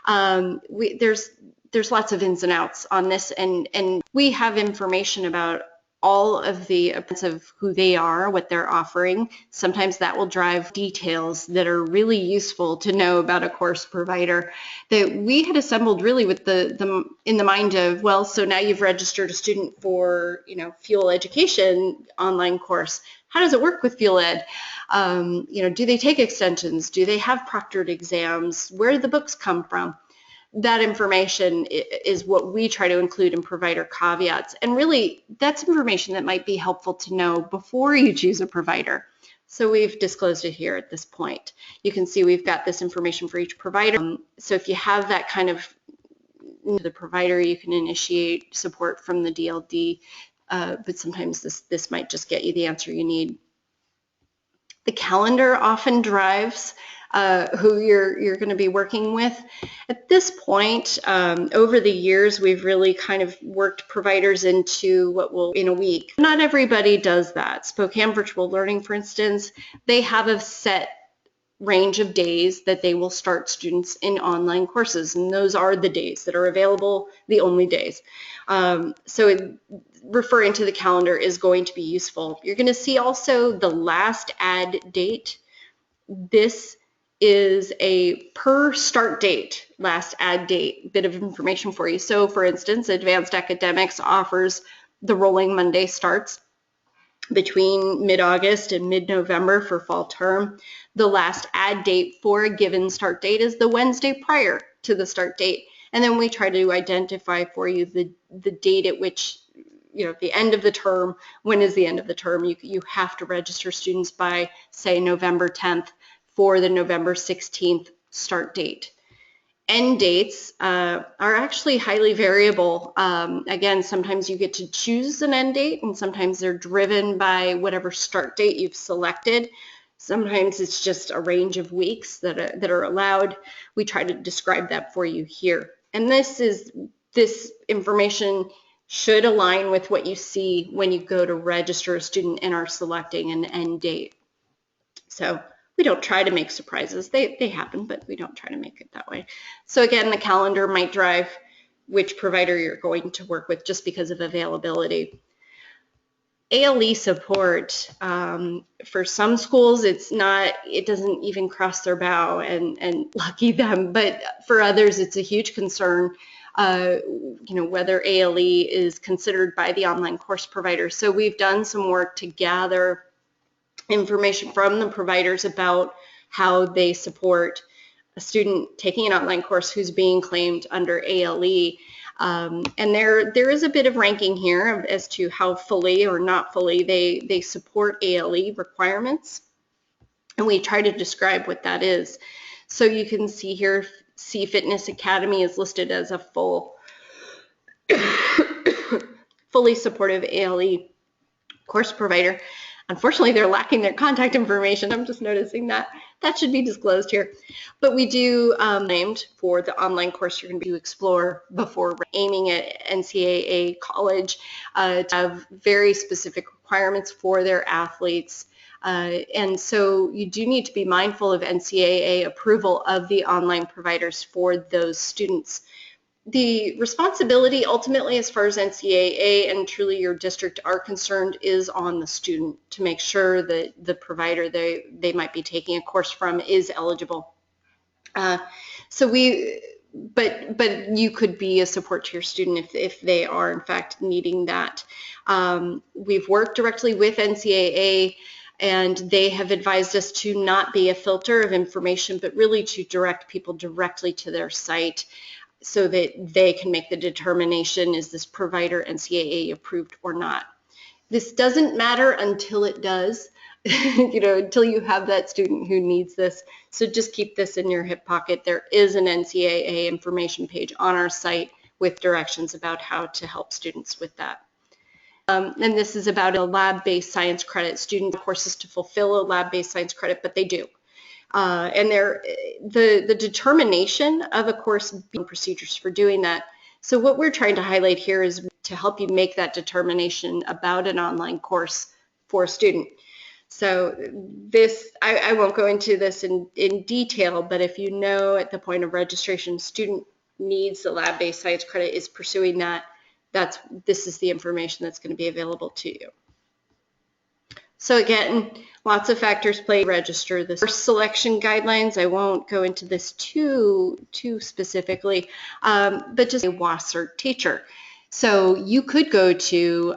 S1: There's lots of ins and outs on this, and we have information about all of the of who they are, what they're offering. Sometimes that will drive details that are really useful to know about a course provider that we had assembled really with the in the mind of, well, so now you've registered a student for, fuel education online course. How does it work with Fuel Ed? Do they take extensions? Do they have proctored exams? Where do the books come from? That information is what we try to include in provider caveats. And really, that's information that might be helpful to know before you choose a provider. So we've disclosed it here at this point. You can see we've got this information for each provider. So if you have that kind of the provider, you can initiate support from the DLD, but sometimes this might just get you the answer you need. The calendar often drives who you're going to be working with. At this point, over the years, we've really kind of worked providers into what will in a week. Not everybody does that. Spokane Virtual Learning, for instance, they have a set range of days that they will start students in online courses, and those are the days that are available, the only days. Referring to the calendar is going to be useful. You're going to see also the last add date. This is a per start date, last add date, bit of information for you. So for instance, Advanced Academics offers the rolling Monday starts between mid-August and mid-November for fall term. The last add date for a given start date is the Wednesday prior to the start date. And then we try to identify for you the date at which, the end of the term. When is the end of the term? You have to register students by, say, November 10th for the November 16th start date. End dates are actually highly variable. Again, sometimes you get to choose an end date, and sometimes they're driven by whatever start date you've selected. Sometimes it's just a range of weeks that are allowed. We try to describe that for you here. And this information should align with what you see when you go to register a student and are selecting an end date. So we don't try to make surprises. They happen, but we don't try to make it that way. So again, the calendar might drive which provider you're going to work with just because of availability. ALE support, for some schools, it doesn't even cross their bow, and lucky them, but for others, it's a huge concern, whether ALE is considered by the online course provider. So we've done some work to gather information from the providers about how they support a student taking an online course who's being claimed under ALE. And there is a bit of ranking here as to how fully or not fully they support ALE requirements. And we try to describe what that is. So you can see here, C Fitness Academy is listed as a fully supportive ALE course provider. Unfortunately, they're lacking their contact information. I'm just noticing that. That should be disclosed here. But we do named for the online course you're going to explore before aiming at NCAA college to have very specific requirements for their athletes. And so you do need to be mindful of NCAA approval of the online providers for those students. The responsibility ultimately, as far as NCAA and truly your district are concerned, is on the student to make sure that the provider they might be taking a course from is eligible. But you could be a support to your student if they are in fact needing that. We've worked directly with NCAA, and they have advised us to not be a filter of information, but really to direct people directly to their site, so that they can make the determination, is this provider NCAA approved or not. This doesn't matter until it does, until you have that student who needs this. So just keep this in your hip pocket. There is an NCAA information page on our site with directions about how to help students with that. And this is about a lab-based science credit. Student courses to fulfill a lab-based science credit, but they do. And the determination of a course being procedures for doing that. So what we're trying to highlight here is to help you make that determination about an online course for a student. So this, I won't go into this in detail, but if you know at the point of registration, student needs the lab-based science credit, is pursuing that, this is the information that's going to be available to you. So again, lots of factors play register. The course selection guidelines, I won't go into this too specifically, but just a WASCERT teacher. So you could go to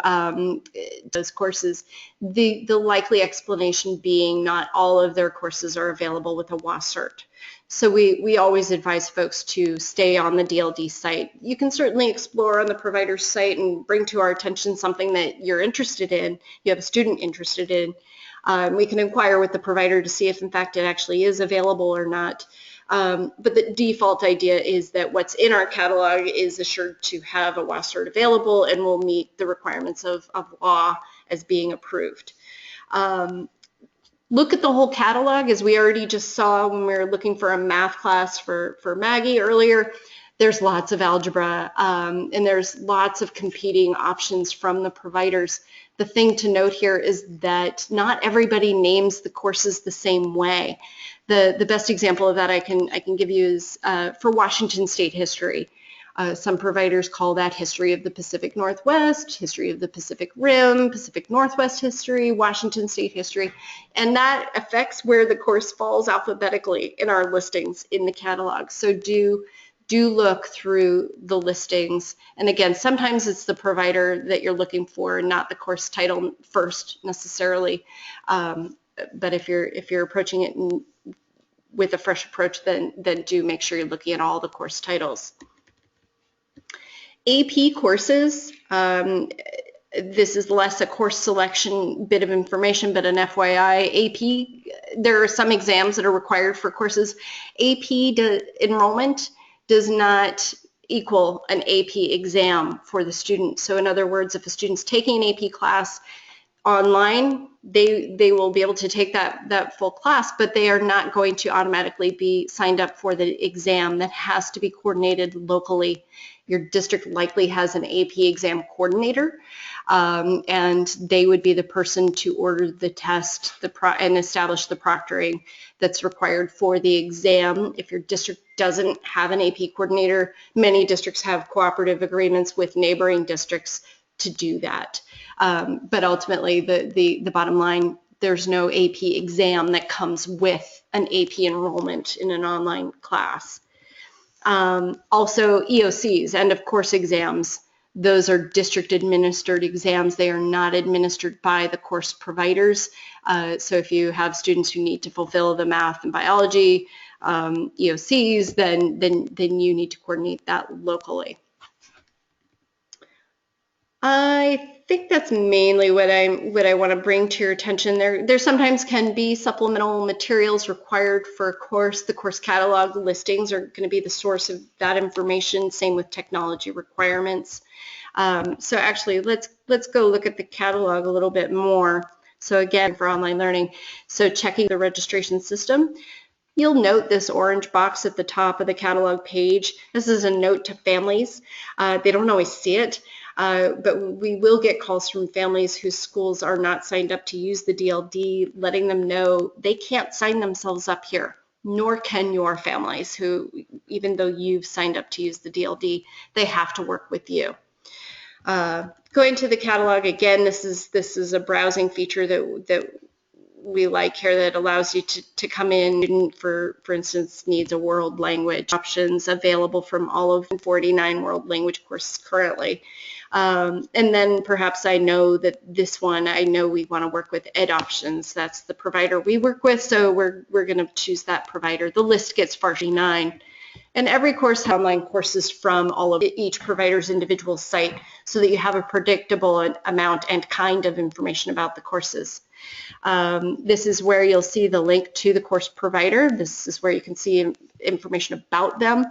S1: those courses, the likely explanation being not all of their courses are available with a WASCERT. So we always advise folks to stay on the DLD site. You can certainly explore on the provider's site and bring to our attention something that you're interested in, you have a student interested in. We can inquire with the provider to see if in fact it actually is available or not. But the default idea is that what's in our catalog is assured to have a WASCERT available and will meet the requirements of law as being approved. Look at the whole catalog, as we already just saw when we were looking for a math class for Maggie earlier. There's lots of algebra, and there's lots of competing options from the providers. The thing to note here is that not everybody names the courses the same way. The best example of that I can give you is for Washington State history. Some providers call that history of the Pacific Northwest, history of the Pacific Rim, Pacific Northwest history, Washington State history, and that affects where the course falls alphabetically in our listings in the catalog. So do look through the listings, and again, sometimes it's the provider that you're looking for, not the course title first necessarily. But if you're approaching it with a fresh approach, then do make sure you're looking at all the course titles. AP courses, this is less a course selection bit of information, but an FYI. AP, there are some exams that are required for courses. AP enrollment does not equal an AP exam for the student. So in other words, if a student's taking an AP class online, they will be able to take that full class, but they are not going to automatically be signed up for the exam. That has to be coordinated locally. Your district likely has an AP exam coordinator, and they would be the person to order the test and establish the proctoring that's required for the exam. If your district doesn't have an AP coordinator, many districts have cooperative agreements with neighboring districts to do that. But ultimately, the bottom line, there's no AP exam that comes with an AP enrollment in an online class. Also EOCs, end of course exams. Those are district administered exams. They are not administered by the course providers. So if you have students who need to fulfill the math and biology EOCs, then you need to coordinate that locally. I think that's mainly what I want to bring to your attention. There sometimes can be supplemental materials required for a course. The course catalog listings are going to be the source of that information. Same with technology requirements. So actually, let's go look at the catalog a little bit more. So again, for online learning, so checking the registration system. You'll note this orange box at the top of the catalog page. This is a note to families. They don't always see it. But we will get calls from families whose schools are not signed up to use the DLD, letting them know they can't sign themselves up here, nor can your families who, even though you've signed up to use the DLD, they have to work with you. Going to the catalog, again, this is a browsing feature that we like here that allows you to come in. For instance, needs a world language options available from all of the 49 world language courses currently. And then perhaps I know that this one, I know we want to work with Ed Options. That's the provider we work with, so we're going to choose that provider. The list gets 49. And every course has online courses from all of each provider's individual site so that you have a predictable amount and kind of information about the courses. This is where you'll see the link to the course provider. This is where you can see information about them.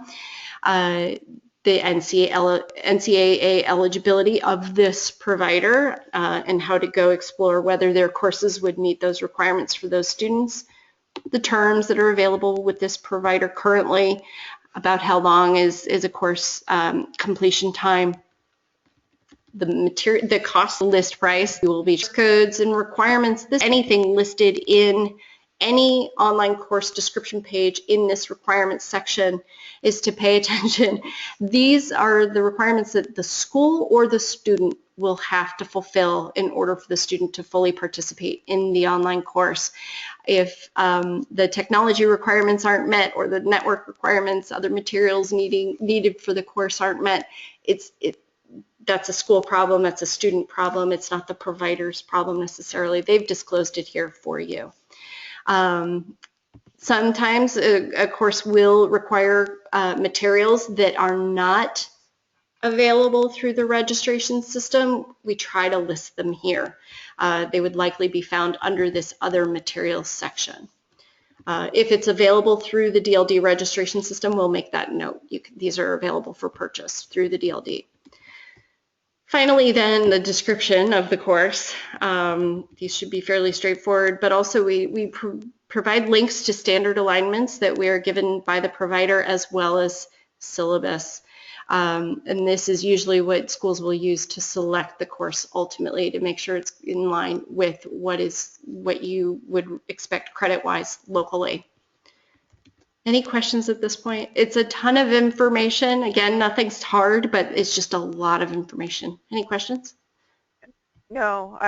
S1: The NCAA eligibility of this provider and how to go explore whether their courses would meet those requirements for those students. The terms that are available with this provider currently, about how long is a course completion time, the cost list price, will be codes and requirements. Anything listed in any online course description page in this requirements section is to pay attention. These are the requirements that the school or the student will have to fulfill in order for the student to fully participate in the online course. If the technology requirements aren't met, or the network requirements, other materials needed for the course aren't met, that's a school problem, that's a student problem, it's not the provider's problem necessarily. They've disclosed it here for you. Sometimes a course will require materials that are not available through the registration system. We try to list them here. They would likely be found under this other materials section. If it's available through the DLD registration system, we'll make that note. These are available for purchase through the DLD. Finally, then, the description of the course. These should be fairly straightforward, but also we provide links to standard alignments that we are given by the provider, as well as syllabus. And this is usually what schools will use to select the course ultimately, to make sure it's in line with what you would expect credit-wise locally. Any questions at this point? It's a ton of information. Again, nothing's hard, but it's just a lot of information. Any questions?
S2: No,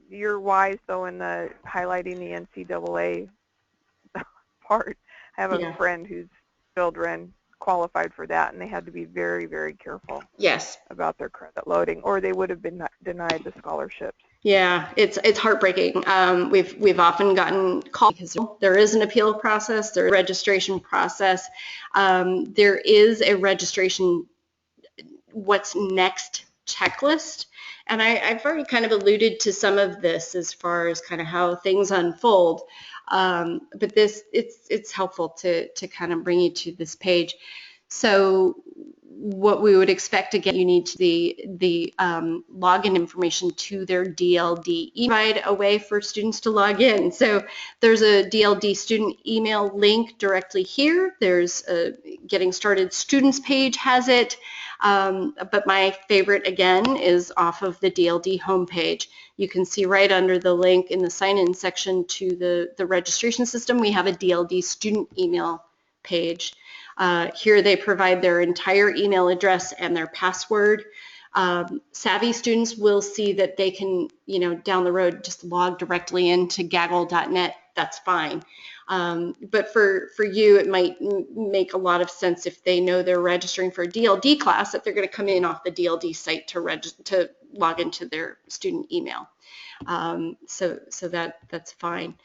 S2: you're wise though in the highlighting the NCAA part. I have a friend whose children qualified for that, and they had to be very, very careful.
S1: Yes.
S2: About their credit loading, or they would have been denied the scholarships.
S1: Yeah, it's heartbreaking. We've often gotten called because there is an appeal process, there's a registration process. There is a registration what's next checklist, and I've already kind of alluded to some of this as far as kind of how things unfold. But it's helpful to kind of bring you to this page. So what we would expect, again, you need the login information to their DLD. Provide a way for students to log in. So there's a DLD student email link directly here. There's a Getting Started Students page has it. But my favorite, again, is off of the DLD homepage. You can see right under the link in the sign-in section to the registration system, we have a DLD student email page. Here they provide their entire email address and their password. Savvy students will see that they can, down the road, just log directly into gaggle.net. That's fine. But for you, it might make a lot of sense if they know they're registering for a DLD class, that they're going to come in off the DLD site to log into their student email. So that's fine.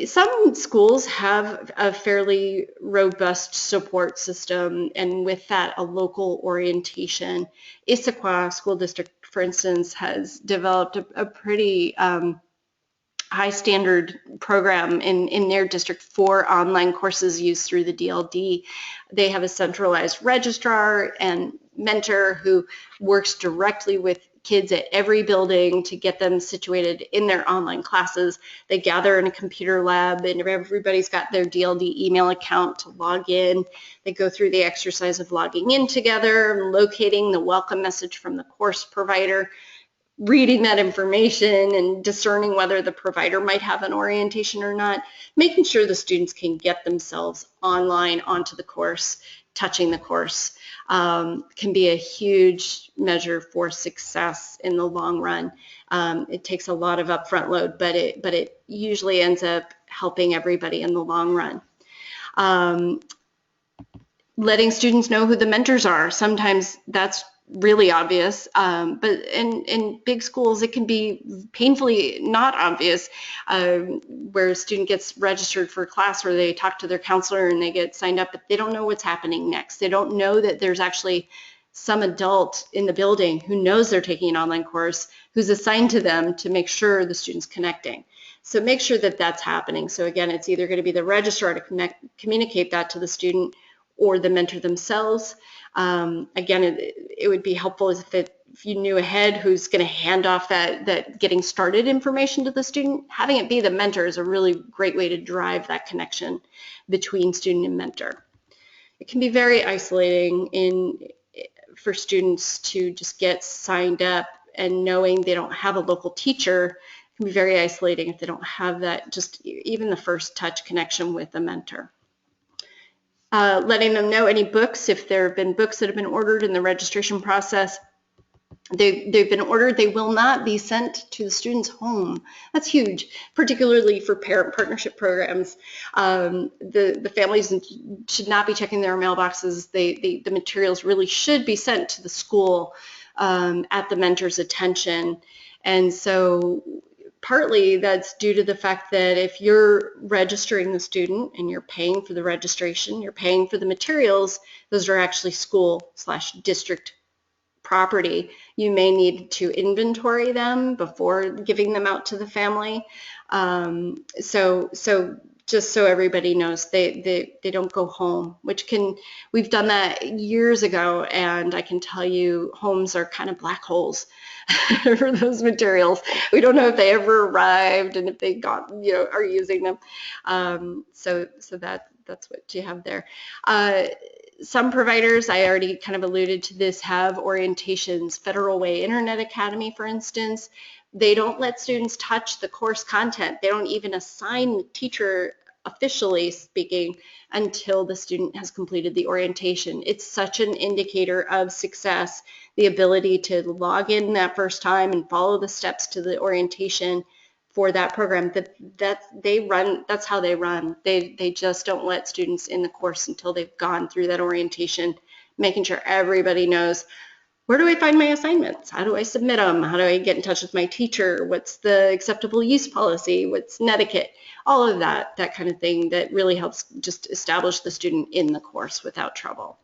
S1: Some schools have a fairly robust support system, and with that, a local orientation. Issaquah School District, for instance, has developed a pretty high standard program in their district for online courses used through the DLD. They have a centralized registrar and mentor who works directly with kids at every building to get them situated in their online classes. They gather in a computer lab, and everybody's got their DLD email account to log in. They go through the exercise of logging in together, locating the welcome message from the course provider, reading that information and discerning whether the provider might have an orientation or not, making sure the students can get themselves online onto the course, touching the course. Can be a huge measure for success in the long run. It takes a lot of upfront load, but it usually ends up helping everybody in the long run. Letting students know who the mentors are. Sometimes that's really obvious, but in big schools it can be painfully not obvious, where a student gets registered for a class or they talk to their counselor and they get signed up, but they don't know what's happening next. They don't know that there's actually some adult in the building who knows they're taking an online course, who's assigned to them to make sure the student's connecting. So make sure that that's happening. So again, it's either going to be the registrar to communicate that to the student, or the mentor themselves. Again, it would be helpful if you knew ahead who's going to hand off that getting started information to the student. Having it be the mentor is a really great way to drive that connection between student and mentor. It can be very isolating for students to just get signed up and knowing they don't have a local teacher can be very isolating if they don't have that, just even the first touch connection with a mentor. Letting them know any books, if there have been books that have been ordered in the registration process, they've been ordered, they will not be sent to the student's home. That's huge, particularly for parent partnership programs. The families should not be checking their mailboxes. The materials really should be sent to the school at the mentor's attention. And so partly that's due to the fact that if you're registering the student and you're paying for the registration, you're paying for the materials, those are actually school/district property. You may need to inventory them before giving them out to the family. So just so everybody knows, they don't go home, we've done that years ago, and I can tell you homes are kind of black holes for those materials. We don't know if they ever arrived and if they are using them. So that's what you have there. Some providers, I already kind of alluded to this, have orientations. Federal Way Internet Academy, for instance, they don't let students touch the course content. They don't even assign the teacher, officially speaking, until the student has completed the orientation. It's such an indicator of success, the ability to log in that first time and follow the steps to the orientation for that program, that's how they run. They just don't let students in the course until they've gone through that orientation, making sure everybody knows, where do I find my assignments? How do I submit them? How do I get in touch with my teacher? What's the acceptable use policy? What's netiquette? All of that kind of thing that really helps just establish the student in the course without trouble.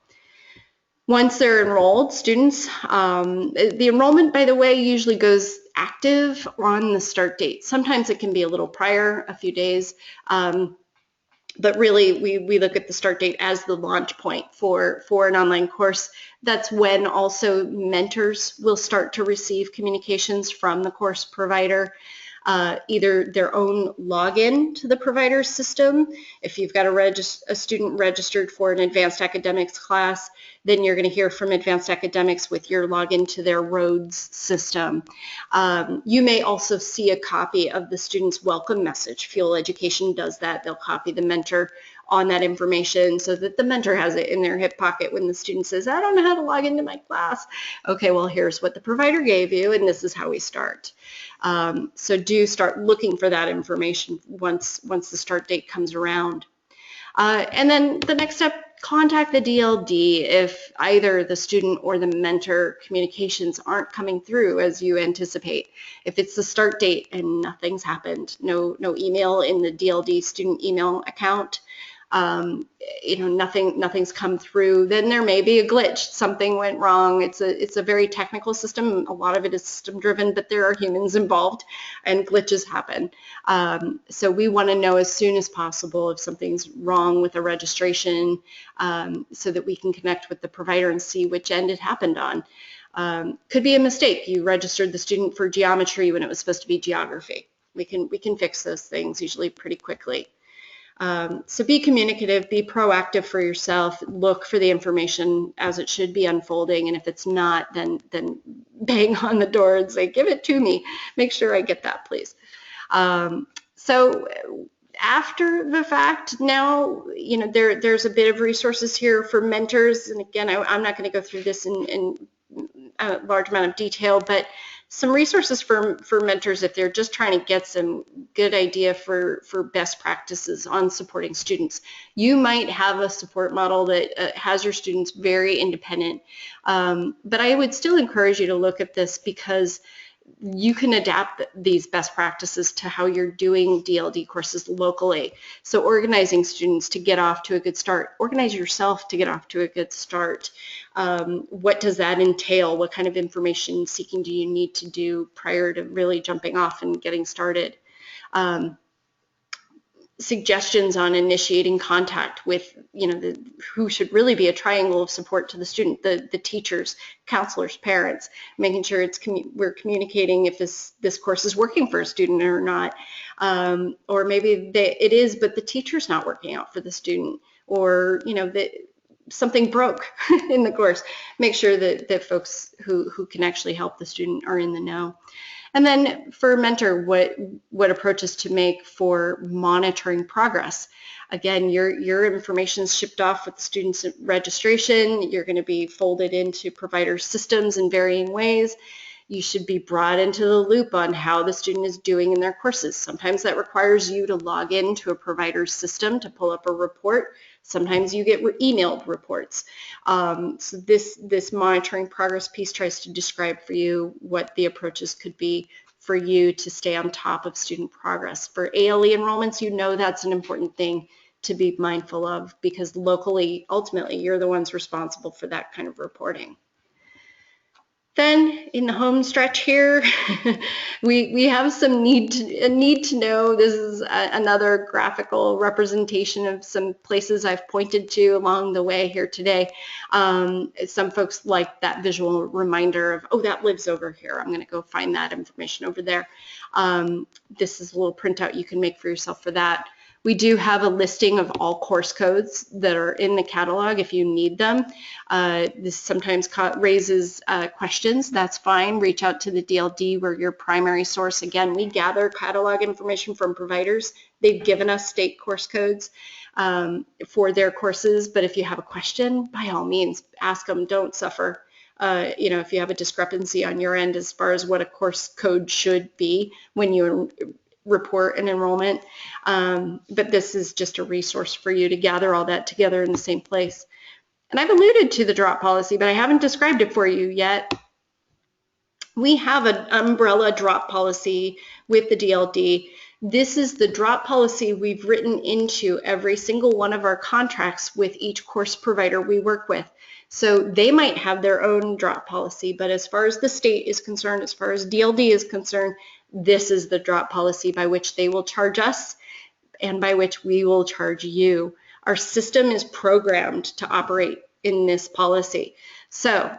S1: Once they're enrolled, students, the enrollment, by the way, usually goes active on the start date. Sometimes it can be a little prior, a few days, but really we look at the start date as the launch point for an online course. That's when also mentors will start to receive communications from the course provider. Either their own login to the provider system. If you've got a student registered for an advanced academics class, then you're going to hear from advanced academics with your login to their Rhodes system. You may also see a copy of the student's welcome message. Fuel Education does that. They'll copy the mentor on that information so that the mentor has it in their hip pocket when the student says, I don't know how to log into my class. Okay, well, here's what the provider gave you, and this is how we start. So do start looking for that information once the start date comes around. And then the next step, contact the DLD if either the student or the mentor communications aren't coming through as you anticipate. If it's the start date and nothing's happened, no email in the DLD student email account, nothing's come through, then there may be a glitch. Something went wrong. It's a very technical system. A lot of it is system driven, but there are humans involved and glitches happen. So we want to know as soon as possible if something's wrong with a registration, so that we can connect with the provider and see which end it happened on. Could be a mistake. You registered the student for geometry when it was supposed to be geography. We can fix those things usually pretty quickly. So be communicative, be proactive for yourself, look for the information as it should be unfolding, and if it's not, then bang on the door and say, give it to me. Make sure I get that, please. So after the fact, now, there's a bit of resources here for mentors, and again, I'm not going to go through this in a large amount of detail, but some resources for mentors if they're just trying to get some good idea for best practices on supporting students. You might have a support model that has your students very independent, but I would still encourage you to look at this because you can adapt these best practices to how you're doing DLD courses locally. So organizing students to get off to a good start, organize yourself to get off to a good start. What does that entail? What kind of information seeking do you need to do prior to really jumping off and getting started? Suggestions on initiating contact with, who should really be a triangle of support to the student, the teachers, counselors, parents, making sure we're communicating if this course is working for a student or not, or maybe it is, but the teacher's not working out for the student, or something broke in the course, make sure that folks who can actually help the student are in the know. And then for mentor, what approaches to make for monitoring progress. Again, your information is shipped off with the student's registration. You're going to be folded into provider systems in varying ways. You should be brought into the loop on how the student is doing in their courses. Sometimes that requires you to log into a provider's system to pull up a report. Sometimes you get emailed reports. So this monitoring progress piece tries to describe for you what the approaches could be for you to stay on top of student progress. For ALE enrollments, you know that's an important thing to be mindful of, because locally, ultimately, you're the ones responsible for that kind of reporting. Then in the home stretch here, we have some need to know. This is another graphical representation of some places I've pointed to along the way here today. Some folks like that visual reminder of, oh, that lives over here. I'm going to go find that information over there. This is a little printout you can make for yourself for that. We do have a listing of all course codes that are in the catalog if you need them. This sometimes raises questions. That's fine. Reach out to the DLD. We're your primary source. Again, we gather catalog information from providers. They've given us state course codes for their courses, but if you have a question, by all means, ask them. Don't suffer. You know, if you have a discrepancy on your end as far as what a course code should be when you report an enrollment, but this is just a resource for you to gather all that together in the same place. And I've alluded to the drop policy, but I haven't described it for you yet. We have an umbrella drop policy with the DLD. This is the drop policy we've written into every single one of our contracts with each course provider we work with. So they might have their own drop policy, but as far as the state is concerned, as far as DLD is concerned, this is the drop policy by which they will charge us and by which we will charge you. Our system is programmed to operate in this policy. So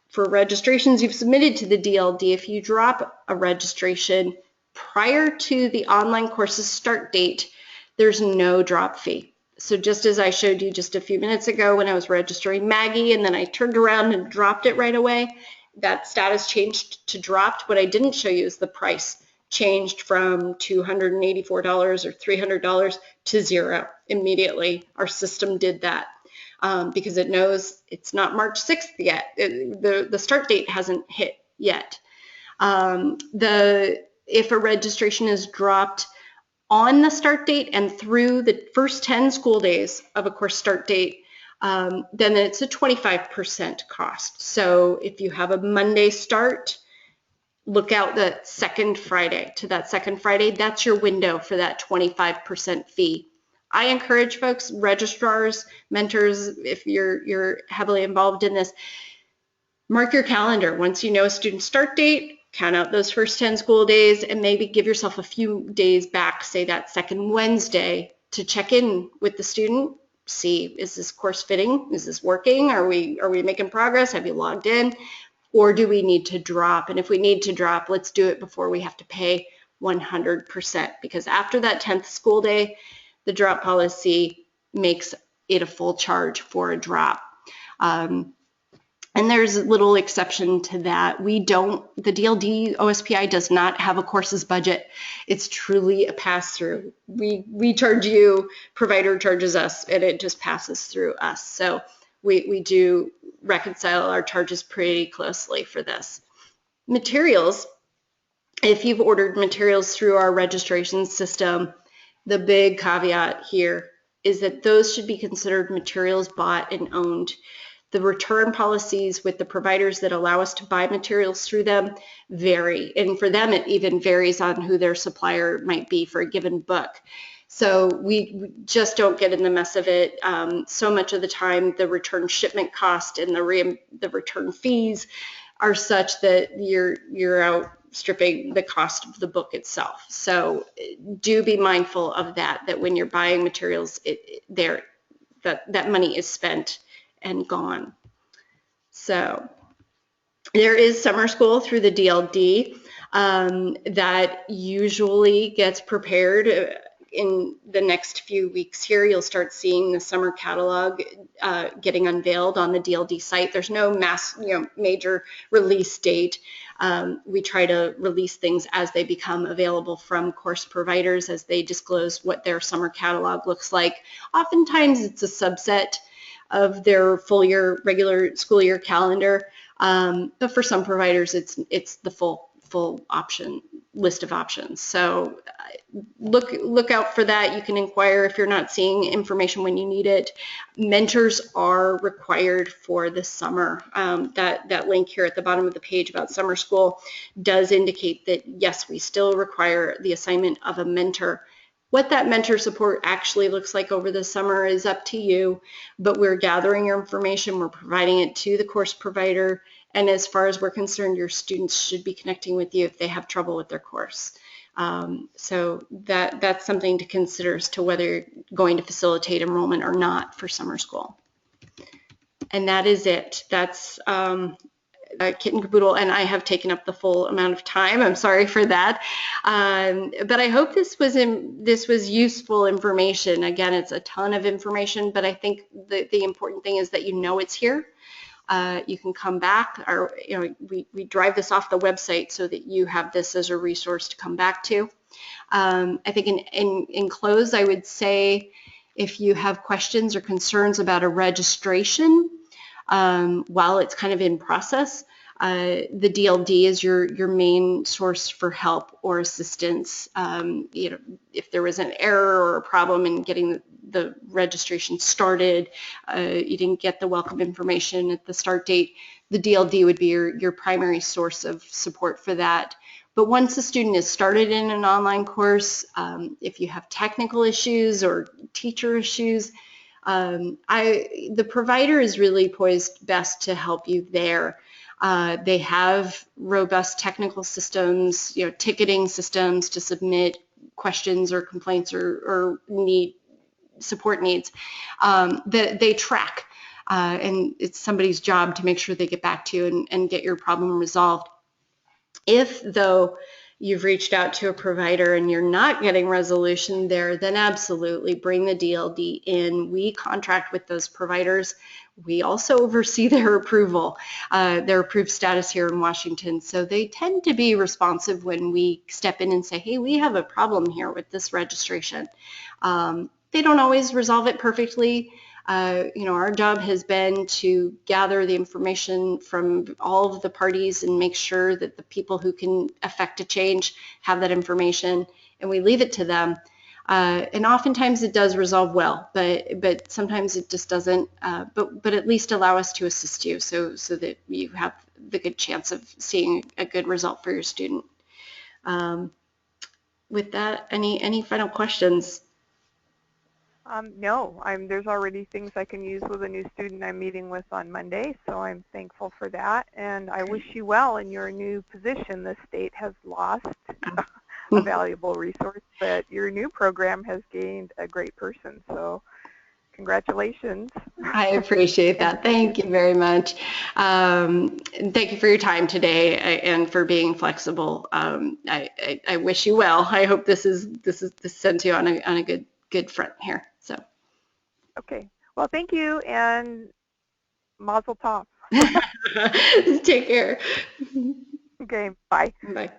S1: for registrations you've submitted to the DLD, if you drop a registration prior to the online course's start date, there's no drop fee. So just as I showed you just a few minutes ago when I was registering Maggie and then I turned around and dropped it right away, that status changed to dropped. What I didn't show you is the price changed from $284 or $300 to zero immediately. Our system did that because it knows it's not March 6th yet. The start date hasn't hit yet. If a registration is dropped on the start date and through the first 10 school days of a course start date, then it's a 25% cost. So if you have a Monday start, look out the second Friday. To that second Friday, that's your window for that 25% fee. I encourage folks, registrars, mentors, if you're heavily involved in this, mark your calendar. Once you know a student start date, count out those first 10 school days and maybe give yourself a few days back, say that second Wednesday, to check in with the student. See, is this course fitting? Is this working? Are we making progress? Have you logged in? Or do we need to drop? And if we need to drop, let's do it before we have to pay 100%, because after that 10th school day, the drop policy makes it a full charge for a drop. And there's a little exception to that. The DLD OSPI does not have a courses budget. It's truly a pass-through. We charge you, provider charges us, and it just passes through us. So we do reconcile our charges pretty closely for this. Materials, if you've ordered materials through our registration system, the big caveat here is that those should be considered materials bought and owned. The return policies with the providers that allow us to buy materials through them vary, and for them it even varies on who their supplier might be for a given book. So we just don't get in the mess of it. So much of the time the return shipment cost and the return fees are such that you're outstripping the cost of the book itself. So do be mindful of that when you're buying materials, that money is spent and gone. So there is summer school through the DLD that usually gets prepared in the next few weeks here, you'll start seeing the summer catalog getting unveiled on the DLD site. There's no major release date. We try to release things as they become available from course providers, as they disclose what their summer catalog looks like. Oftentimes it's a subset of their full year, regular school year calendar, but for some providers it's the full option list of options. So look out for that. You can inquire if you're not seeing information when you need it. Mentors are required for the summer. That link here at the bottom of the page about summer school does indicate that yes, we still require the assignment of a mentor. What that mentor support actually looks like over the summer is up to you, but we're gathering your information, we're providing it to the course provider, and as far as we're concerned, your students should be connecting with you if they have trouble with their course. So that's something to consider as to whether you're going to facilitate enrollment or not for summer school. And that is it. That's kit and caboodle, and I have taken up the full amount of time. I'm sorry for that, but I hope this was useful information. Again, it's a ton of information, but I think the important thing is that you know it's here. You can come back, or we drive this off the website so that you have this as a resource to come back to. I think in close, I would say if you have questions or concerns about a registration while it's kind of in process, the DLD is your main source for help or assistance. If there was an error or a problem in getting the registration started, you didn't get the welcome information at the start date, the DLD would be your primary source of support for that. But once a student is started in an online course, if you have technical issues or teacher issues, the provider is really poised best to help you there. They have robust technical systems, ticketing systems to submit questions or complaints or support needs that they track, and it's somebody's job to make sure they get back to you and get your problem resolved. If, though, you've reached out to a provider and you're not getting resolution there, then absolutely bring the DLD in. We contract with those providers. We also oversee their approval, their approved status here in Washington. So they tend to be responsive when we step in and say, hey, we have a problem here with this registration. They don't always resolve it perfectly. Our job has been to gather the information from all of the parties and make sure that the people who can affect a change have that information, and we leave it to them. And oftentimes it does resolve well, but sometimes it just doesn't. But at least allow us to assist you so that you have the good chance of seeing a good result for your student. With that, any final questions?
S2: No, there's already things I can use with a new student I'm meeting with on Monday, so I'm thankful for that. And I wish you well in your new position. The state has lost a valuable resource, but your new program has gained a great person. So congratulations.
S1: I appreciate that. Thank you very much. Thank you for your time today and for being flexible. I wish you well. I hope this sends you on a good front here. So.
S2: Okay. Well, thank you, and mazel tov.
S1: Take care.
S2: Okay. Bye.
S1: Bye.